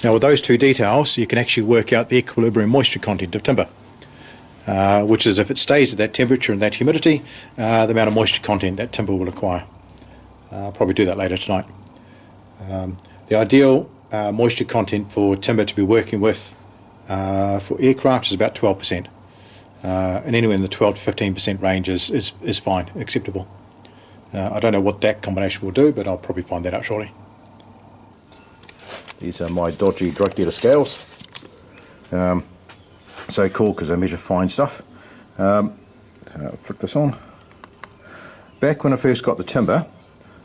Now with those two details you can actually work out the equilibrium moisture content of timber, which is if it stays at that temperature and that humidity, the amount of moisture content that timber will acquire. I'll probably do that later tonight. The ideal moisture content for timber to be working with for aircraft is about 12%, and anywhere in the 12 to 15% range is fine, acceptable. I don't know what that combination will do, but I'll probably find that out shortly. These are my dodgy drug dealer scales. So cool because they measure fine stuff. Flick this on. Back when I first got the timber,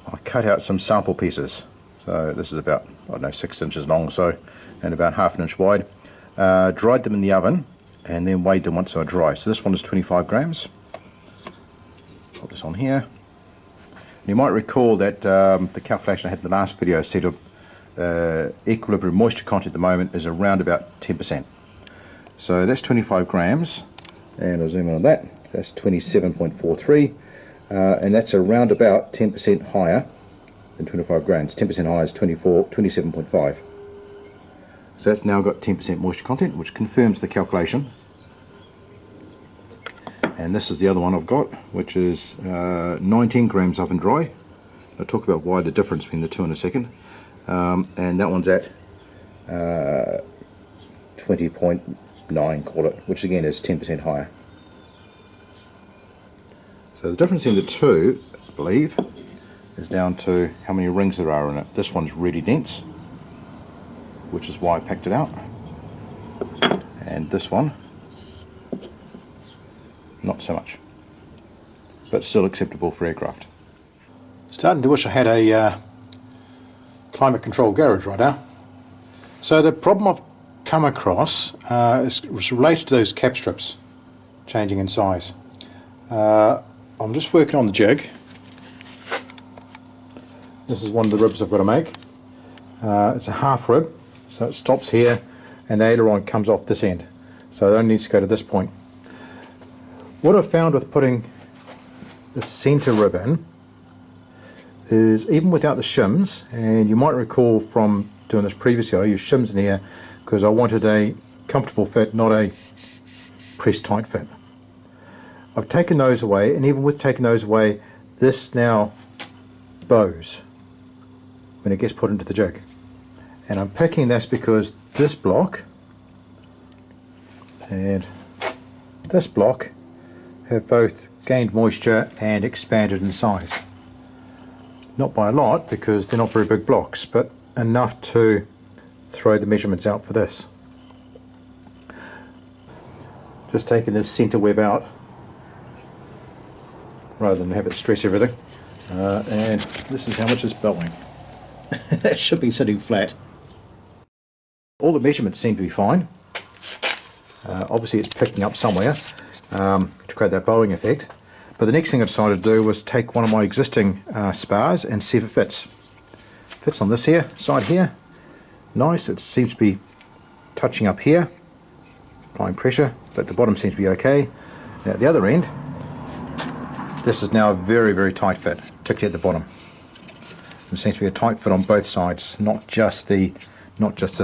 I cut out some sample pieces. So this is about, I don't know, 6 inches long, so, and about ½ an inch wide. Dried them in the oven and then weighed them once they were dry. So this one is 25 grams. Put this on here. You might recall that the calculation I had in the last video said equilibrium moisture content at the moment is around about 10%. So that's 25 grams, and I'll zoom in on that. That's 27.43, and that's around about 10% higher than 25 grams. 10% higher is 27.5. So that's now got 10% moisture content, which confirms the calculation. And this is the other one I've got, which is 19 grams oven dry. I'll talk about why the difference between the two in a second. And that one's at 20.9, call it, which again is 10% higher. So the difference in the two, I believe, is down to how many rings there are in it. This one's really dense, which is why I packed it out. And this one, not so much, but still acceptable for aircraft. Starting to wish I had a climate control garage right now. So the problem I've come across is related to those cap strips changing in size. I'm just working on the jig. This is one of the ribs I've got to make. It's a half rib, so it stops here and the aileron comes off this end, so it only needs to go to this point. What I've found with putting the centre rib in is, even without the shims, and you might recall from doing this previously, I used shims in here because I wanted a comfortable fit, not a pressed tight fit. I've taken those away, and even with taking those away, this now bows when it gets put into the jig. And I'm picking this because this block and this block have both gained moisture and expanded in size. Not by a lot because they're not very big blocks, but enough to throw the measurements out for this. Just taking this centre web out rather than have it stress everything, and this is how much it's bowing. That should be sitting flat. All the measurements seem to be fine. Obviously it's picking up somewhere to create that bowing effect. But the next thing I decided to do was take one of my existing spars and see if it fits. Fits on this here, side here. Nice, it seems to be touching up here. Applying pressure, but the bottom seems to be okay. Now at the other end, this is now a very, very tight fit, particularly at the bottom. It seems to be a tight fit on both sides, not just this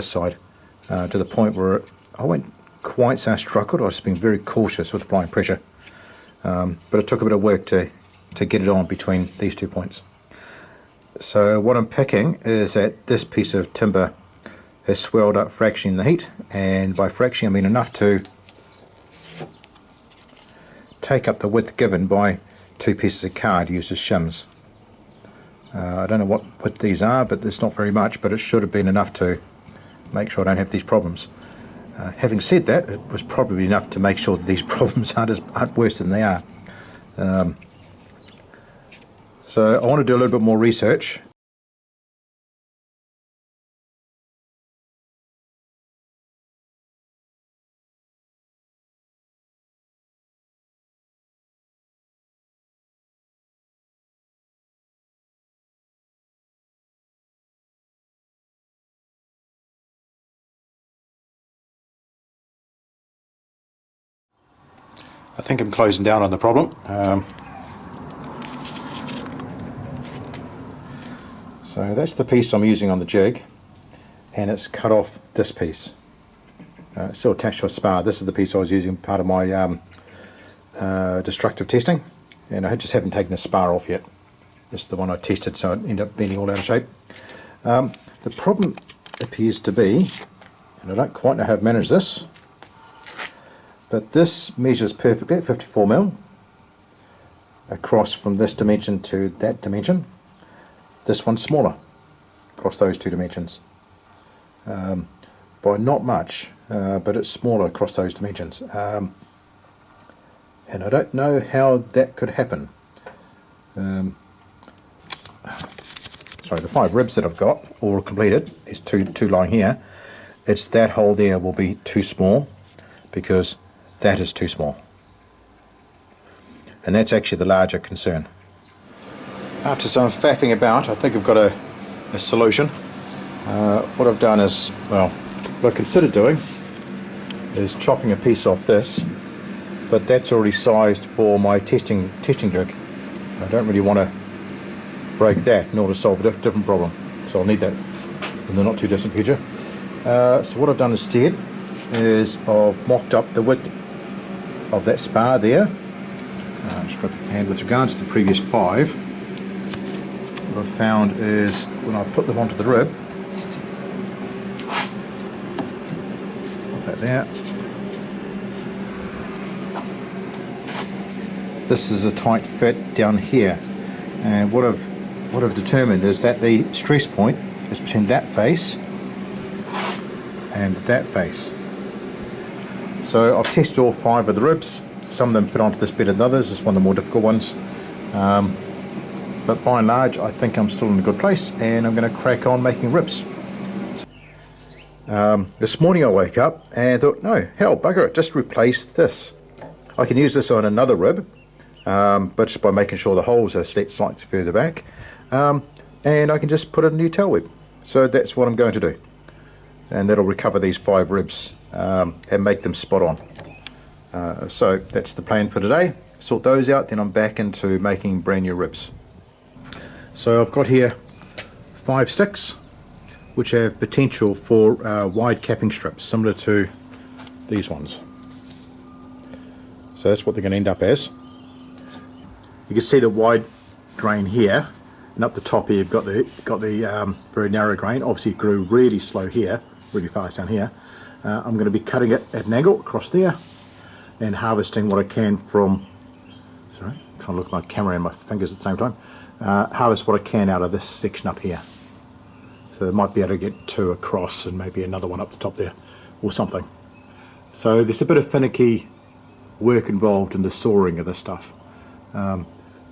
side, to the point where I won't quite say I struggled. I was being very cautious with applying pressure, but it took a bit of work to get it on between these 2 points. So what I'm picking is that this piece of timber has swelled up fractioning the heat, and by fractioning I mean enough to take up the width given by 2 pieces of card used as shims. I don't know what width these are, but it's not very much, but it should have been enough to make sure I don't have these problems. Having said that, it was probably enough to make sure that these problems aren't worse than they are. So I want to do a little bit more research. I think I'm closing down on the problem. So that's the piece I'm using on the jig, and it's cut off this piece. It's still attached to a spar. This is the piece I was using part of my destructive testing, and I just haven't taken the spar off yet. This is the one I tested, so it ended up being all out of shape. The problem appears to be, and I don't quite know how I've managed this, but this measures perfectly at 54mm across from this dimension to that dimension. This one's smaller across those 2 dimensions by not much, but it's smaller across those dimensions, and I don't know how that could happen. Sorry, the 5 ribs that I've got all completed, there's two lying here. It's that hole there will be too small because that is too small, and that's actually the larger concern. After some faffing about, I think I've got a solution. What I've done is, well, what I considered doing is chopping a piece off this, but that's already sized for my testing jig. I don't really want to break that in order to solve a different problem, so I'll need that in the not too distant future. So what I've done instead is I've mocked up the width of that spar there, and with regards to the previous 5, what I've found is when I put them onto the rib, put that there, this is a tight fit down here, and what I've determined is that the stress point is between that face and that face. So I've tested all 5 of the ribs. Some of them fit onto this better than others. It's one of the more difficult ones. But by and large, I think I'm still in a good place, and I'm going to crack on making ribs. This morning I woke up and thought, no, hell, bugger it, just replace this. I can use this on another rib, but just by making sure the holes are set slightly further back, and I can just put in a new tail web. So that's what I'm going to do, and that'll recover these 5 ribs and make them spot on. So that's the plan for today. Sort those out, then I'm back into making brand new ribs. So I've got here 5 sticks which have potential for wide capping strips similar to these ones. So that's what they're going to end up as. You can see the wide grain here, and up the top here you've got the very narrow grain. Obviously it grew really slow here, really fast down here. I'm going to be cutting it at an angle across there and harvesting what I can from, sorry, I'm trying to look at my camera and my fingers at the same time, harvest what I can out of this section up here. So I might be able to get 2 across and maybe another one up the top there or something. So there's a bit of finicky work involved in the sawing of this stuff.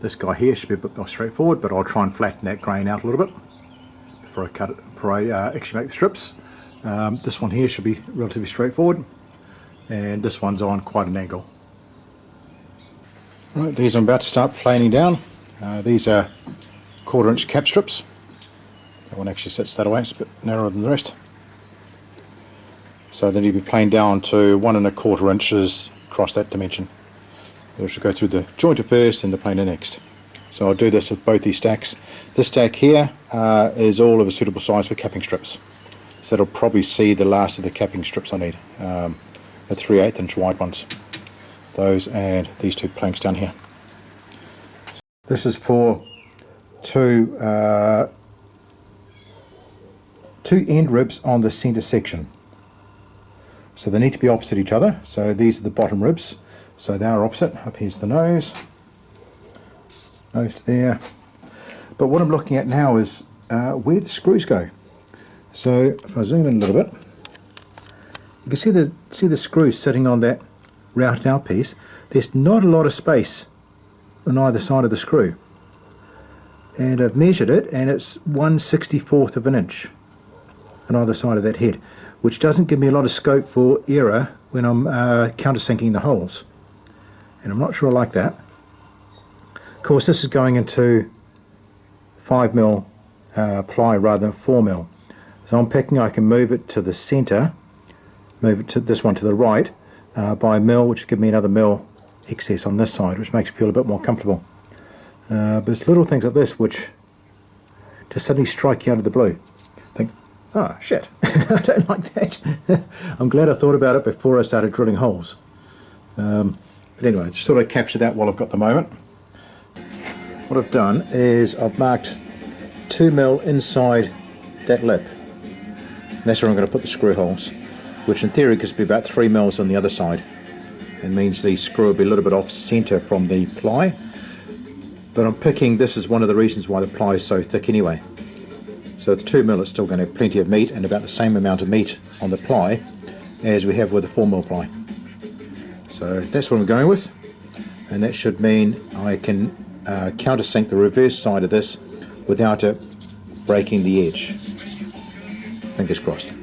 This guy here should be a bit more straightforward, but I'll try and flatten that grain out a little bit before I cut it, before I actually make the strips. This one here should be relatively straightforward, and this one's on quite an angle. Right, these I'm about to start planing down. These are 1/4 inch cap strips. That one actually sits that way, it's a bit narrower than the rest. So they need to be planed down to 1 1/4 inches across that dimension. It should go through the jointer first and the planer next. So I'll do this with both these stacks. This stack here is all of a suitable size for capping strips. So that'll probably see the last of the capping strips I need. The 3/8 inch wide ones. Those and these two planks down here. This is for two end ribs on the center section. So they need to be opposite each other. So these are the bottom ribs. So they are opposite. Up here's the nose. Nose to there. But what I'm looking at now is where the screws go. So if I zoom in a little bit, you can see the screws sitting on that routed out piece. There's not a lot of space on either side of the screw. And I've measured it, and it's 1/64 of an inch on either side of that head, which doesn't give me a lot of scope for error when I'm countersinking the holes. And I'm not sure I like that. Of course, this is going into 5mm ply rather than 4mm. So I'm picking, I can move it to the center, move it to this one to the right by a mil, which will give me another mil excess on this side, which makes me feel a bit more comfortable. But it's little things like this which just suddenly strike you out of the blue. Think, oh shit, I don't like that. I'm glad I thought about it before I started drilling holes. But anyway, just thought I'd capture that while I've got the moment. What I've done is I've marked 2mm inside that lip. And that's where I'm going to put the screw holes, which in theory could be about 3mm on the other side. It means the screw will be a little bit off center from the ply. But I'm picking, this is one of the reasons why the ply is so thick anyway. So with 2mm it's still going to have plenty of meat, and about the same amount of meat on the ply as we have with the 4mm ply. So that's what I'm going with, and that should mean I can countersink the reverse side of this without it breaking the edge. Fingers crossed.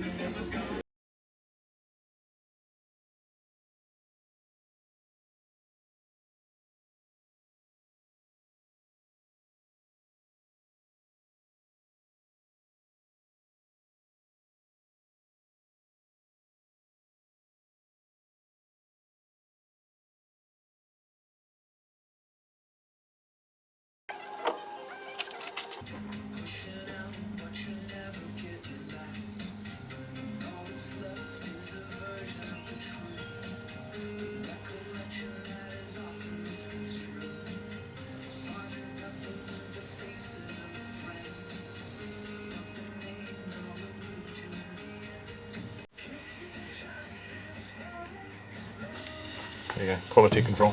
There you go, quality control.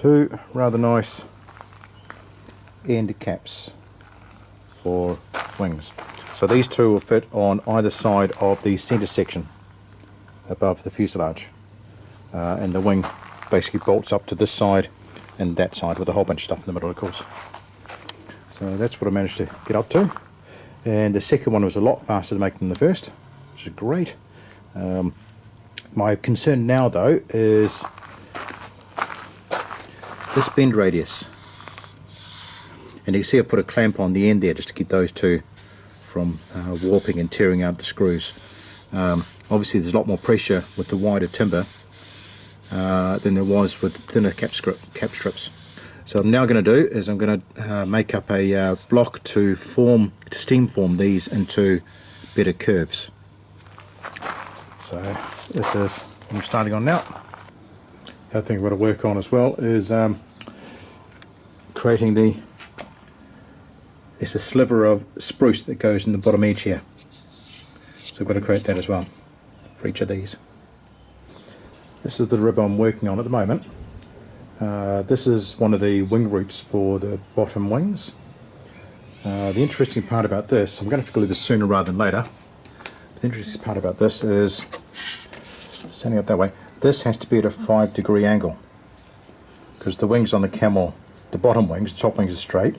two rather nice end caps for wings. So these two will fit on either side of the centre section above the fuselage, and the wing basically bolts up to this side and that side with a whole bunch of stuff in the middle, of course. So that's what I managed to get up to, and the second one was a lot faster to make than the first, which is great. My concern now though is this bend radius, and you can see I put a clamp on the end there just to keep those two from warping and tearing out the screws. Obviously there's a lot more pressure with the wider timber than there was with thinner cap strips. So what I'm now going to do is I'm going to make up a block to steam form these into better curves. So this is what I'm starting on now. The other thing I've got to work on as well is creating it's a sliver of spruce that goes in the bottom edge here. So I've got to create that as well for each of these. This is the rib I'm working on at the moment. This is one of the wing roots for the bottom wings. The interesting part about this, I'm going to have to glue this sooner rather than later. The interesting part about this is, standing up that way, this has to be at a 5-degree angle, because the wings on the Camel, the bottom wings, the top wings are straight,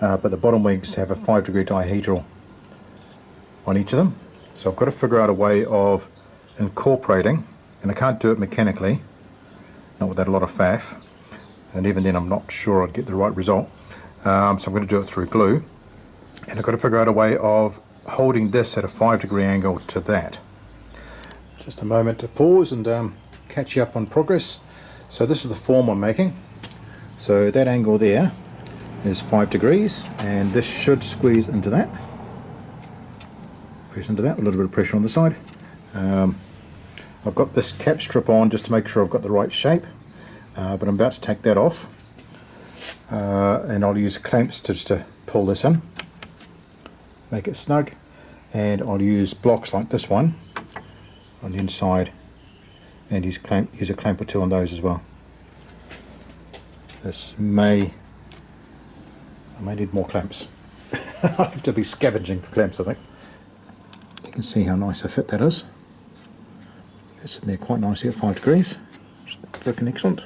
but the bottom wings have a 5-degree dihedral on each of them. So I've got to figure out a way of incorporating, and I can't do it mechanically, not without a lot of faff, and even then I'm not sure I'd get the right result. So I'm going to do it through glue, and I've got to figure out a way of holding this at a 5-degree angle to that. Just a moment to pause and catch you up on progress. So this is the form I'm making. So that angle there is 5 degrees, and this should squeeze into that. Press into that, a little bit of pressure on the side. I've got this cap strip on just to make sure I've got the right shape, but I'm about to take that off, and I'll use clamps just to pull this in, make it snug, and I'll use blocks like this one on the inside, and use a clamp or two on those as well. I may need more clamps. I'll have to be scavenging for clamps, I think. You can see how nice a fit that is. It's sitting there quite nicely at 5 degrees. It's looking excellent.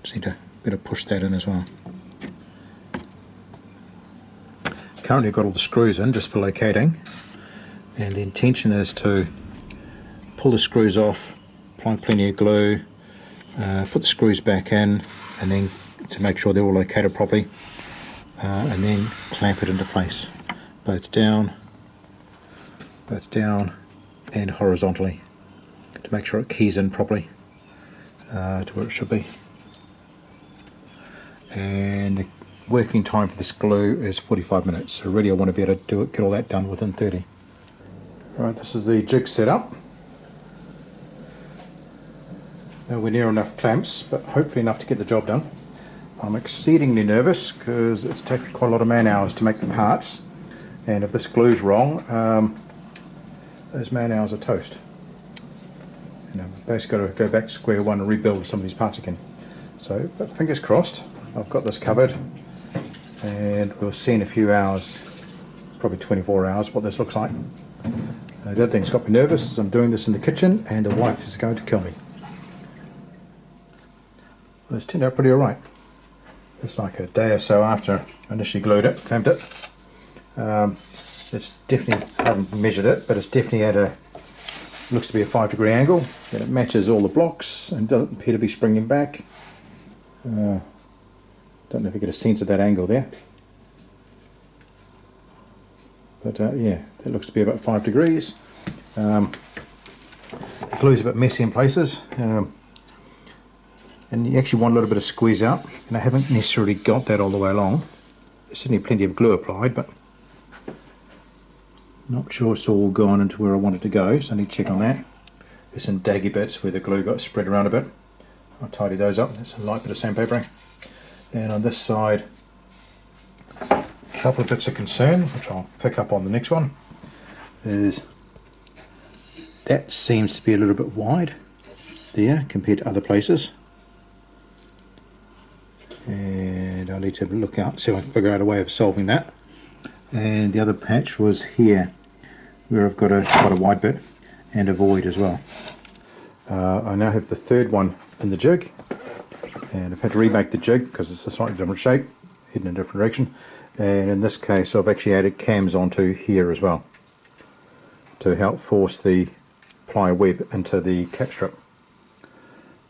Just need to better push that in as well. Currently I've got all the screws in just for locating, and the intention is to pull the screws off, apply plenty of glue, put the screws back in, and then to make sure they're all located properly, and then clamp it into place, both down and horizontally, to make sure it keys in properly to where it should be. And the working time for this glue is 45 minutes, so really I want to be able to get all that done within 30. Right, this is the jig set up. Nowhere near enough clamps, but hopefully enough to get the job done. I'm exceedingly nervous because it's taken quite a lot of man hours to make the parts, and if this glue's wrong, those man hours are toast. And I've basically got to go back to square one and rebuild some of these parts again. So, but fingers crossed, I've got this covered, and we'll see in a few hours, probably 24 hours, what this looks like. The other thing's got me nervous is I'm doing this in the kitchen, and the wife is going to kill me. Well, it's turned out pretty alright. It's like a day or so after I initially glued it, clamped it. It's definitely, I haven't measured it, but it's definitely at looks to be a 5-degree angle, and it matches all the blocks and doesn't appear to be springing back. Don't know if you get a sense of that angle there. But yeah, that looks to be about 5 degrees. The glue's a bit messy in places, and you actually want a little bit of squeeze out, and I haven't necessarily got that all the way along. There's certainly plenty of glue applied, but not sure it's all gone into where I want it to go, so I need to check on that. There's some daggy bits where the glue got spread around a bit. I'll tidy those up. There's a light bit of sandpapering. And on this side, a couple of bits of concern, which I'll pick up on the next one, is that seems to be a little bit wide there compared to other places. need to look out, see if I can figure out a way of solving that. And the other patch was here, where I've got quite a wide bit and a void as well. I now have the third one in the jig, and I've had to remake the jig because it's a slightly different shape, heading in a different direction. And in this case I've actually added cams onto here as well to help force the ply web into the cap strip.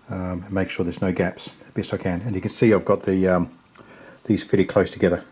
And make sure there's no gaps best I can. And you can see I've got the these fairly close together.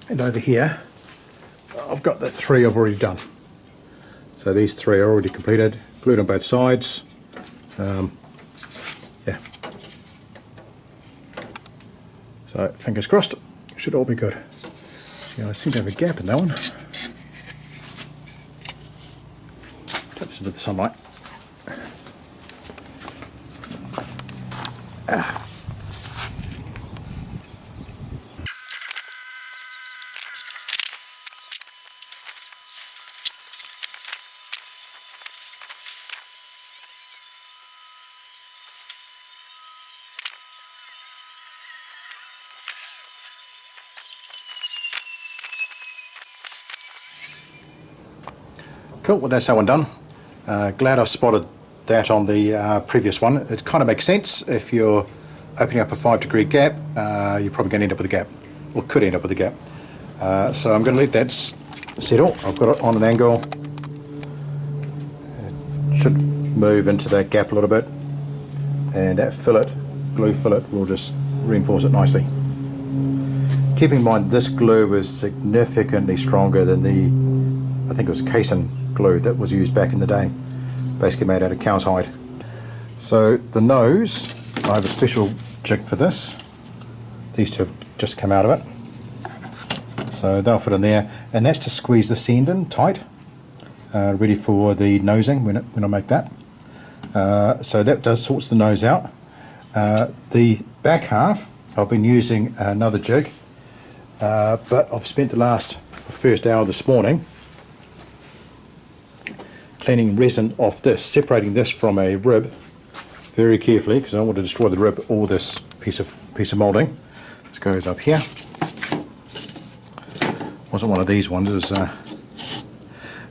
And over here I've got the three I've already done. So these three are already completed, glued on both sides. Yeah. So fingers crossed, should all be good. See, I seem to have a gap in that one. Take this into the sunlight. Cool, well that's that one done. Glad I spotted that on the previous one. It kind of makes sense. If you're opening up a 5-degree gap, you're probably going to end up with a gap, or could end up with a gap. So I'm going to let that settle. I've got it on an angle. It should move into that gap a little bit, and that fillet, glue fillet, will just reinforce it nicely. Keep in mind this glue is significantly stronger than the, I think it was casein glue that was used back in the day, basically made out of cow's hide. So the nose, I have a special jig for this. These two have just come out of it, so they'll fit in there, and that's to squeeze this end in tight, ready for the nosing when I make that. So that does sorts the nose out. The back half I've been using another jig, but I've spent the first hour this morning cleaning resin off this, separating this from a rib very carefully because I don't want to destroy the rib or this piece of moulding. This goes up here. Wasn't one of these ones. It was, so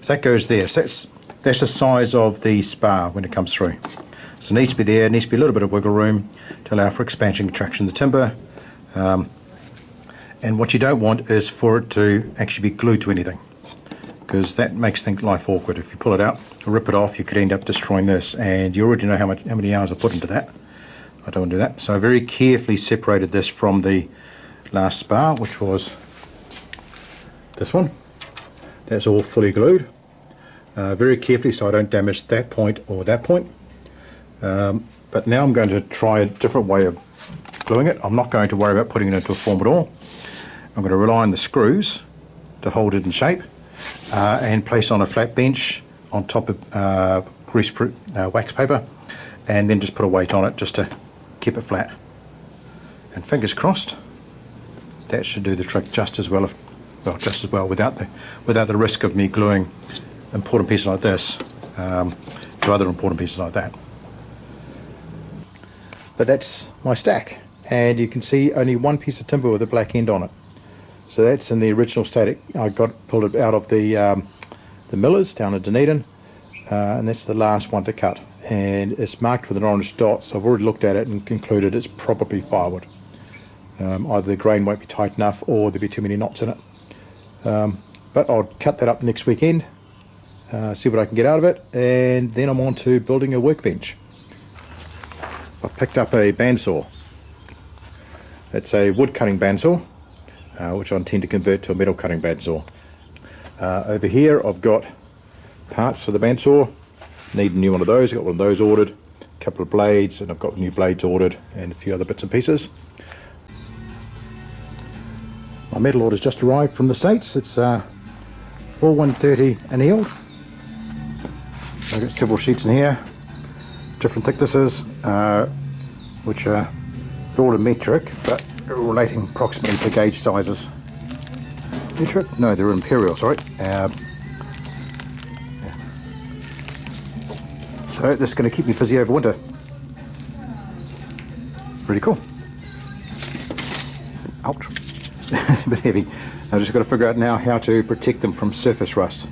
that goes there. So that's the size of the spar when it comes through. So it needs to be there. It needs to be a little bit of wiggle room to allow for expansion and traction of the timber. And what you don't want is for it to actually be glued to anything, because that makes life awkward. If you pull it out or rip it off, you could end up destroying this, and you already know how many hours I put into that. I don't want to do that. So I very carefully separated this from the last spar, which was this one. That's all fully glued. Very carefully so I don't damage that point or that point. But now I'm going to try a different way of gluing it. I'm not going to worry about putting it into a form at all. I'm going to rely on the screws to hold it in shape, and place on a flat bench on top of greaseproof wax paper, and then just put a weight on it just to keep it flat. And fingers crossed, that should do the trick just as well, without the risk of me gluing important pieces like this to other important pieces like that. But that's my stack, and you can see only one piece of timber with a black end on it. So that's in the original state. I pulled it out of the millers down at Dunedin, and that's the last one to cut. And it's marked with an orange dot, so I've already looked at it and concluded it's probably firewood. Either the grain won't be tight enough, or there'll be too many knots in it. But I'll cut that up next weekend, see what I can get out of it, and then I'm on to building a workbench. I picked up a bandsaw, It's a wood cutting bandsaw, which I intend to convert to a metal cutting bandsaw. Over here I've got parts for the bandsaw. Need a new one of those. I've got one of those ordered, a couple of blades, and I've got new blades ordered, and a few other bits and pieces. My metal order's just arrived from the States. It's 4130 annealed. I've got several sheets in here, different thicknesses, which are all metric, but relating approximately to gauge sizes. Metric? No, they're imperial, sorry. So this is going to keep me fuzzy over winter. Pretty cool. Ouch. A bit heavy. I've just got to figure out now how to protect them from surface rust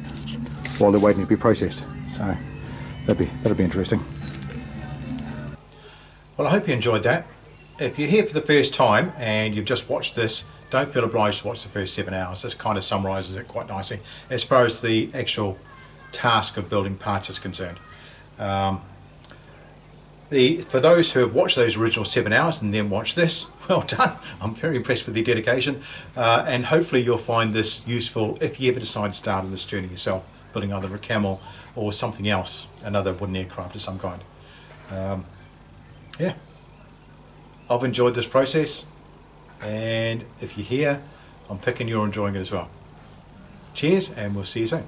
while they're waiting to be processed. So that'll be interesting. Well, I hope you enjoyed that. If you're here for the first time and you've just watched this, don't feel obliged to watch the first 7 hours. This kind of summarizes it quite nicely as far as the actual task of building parts is concerned. For those who have watched those original 7 hours and then watched this, well done. I'm very impressed with your dedication, and hopefully you'll find this useful if you ever decide to start on this journey yourself, building either a camel or something else, another wooden aircraft of some kind. Yeah, I've enjoyed this process, and if you're here, I'm picking you're enjoying it as well. Cheers, and we'll see you soon.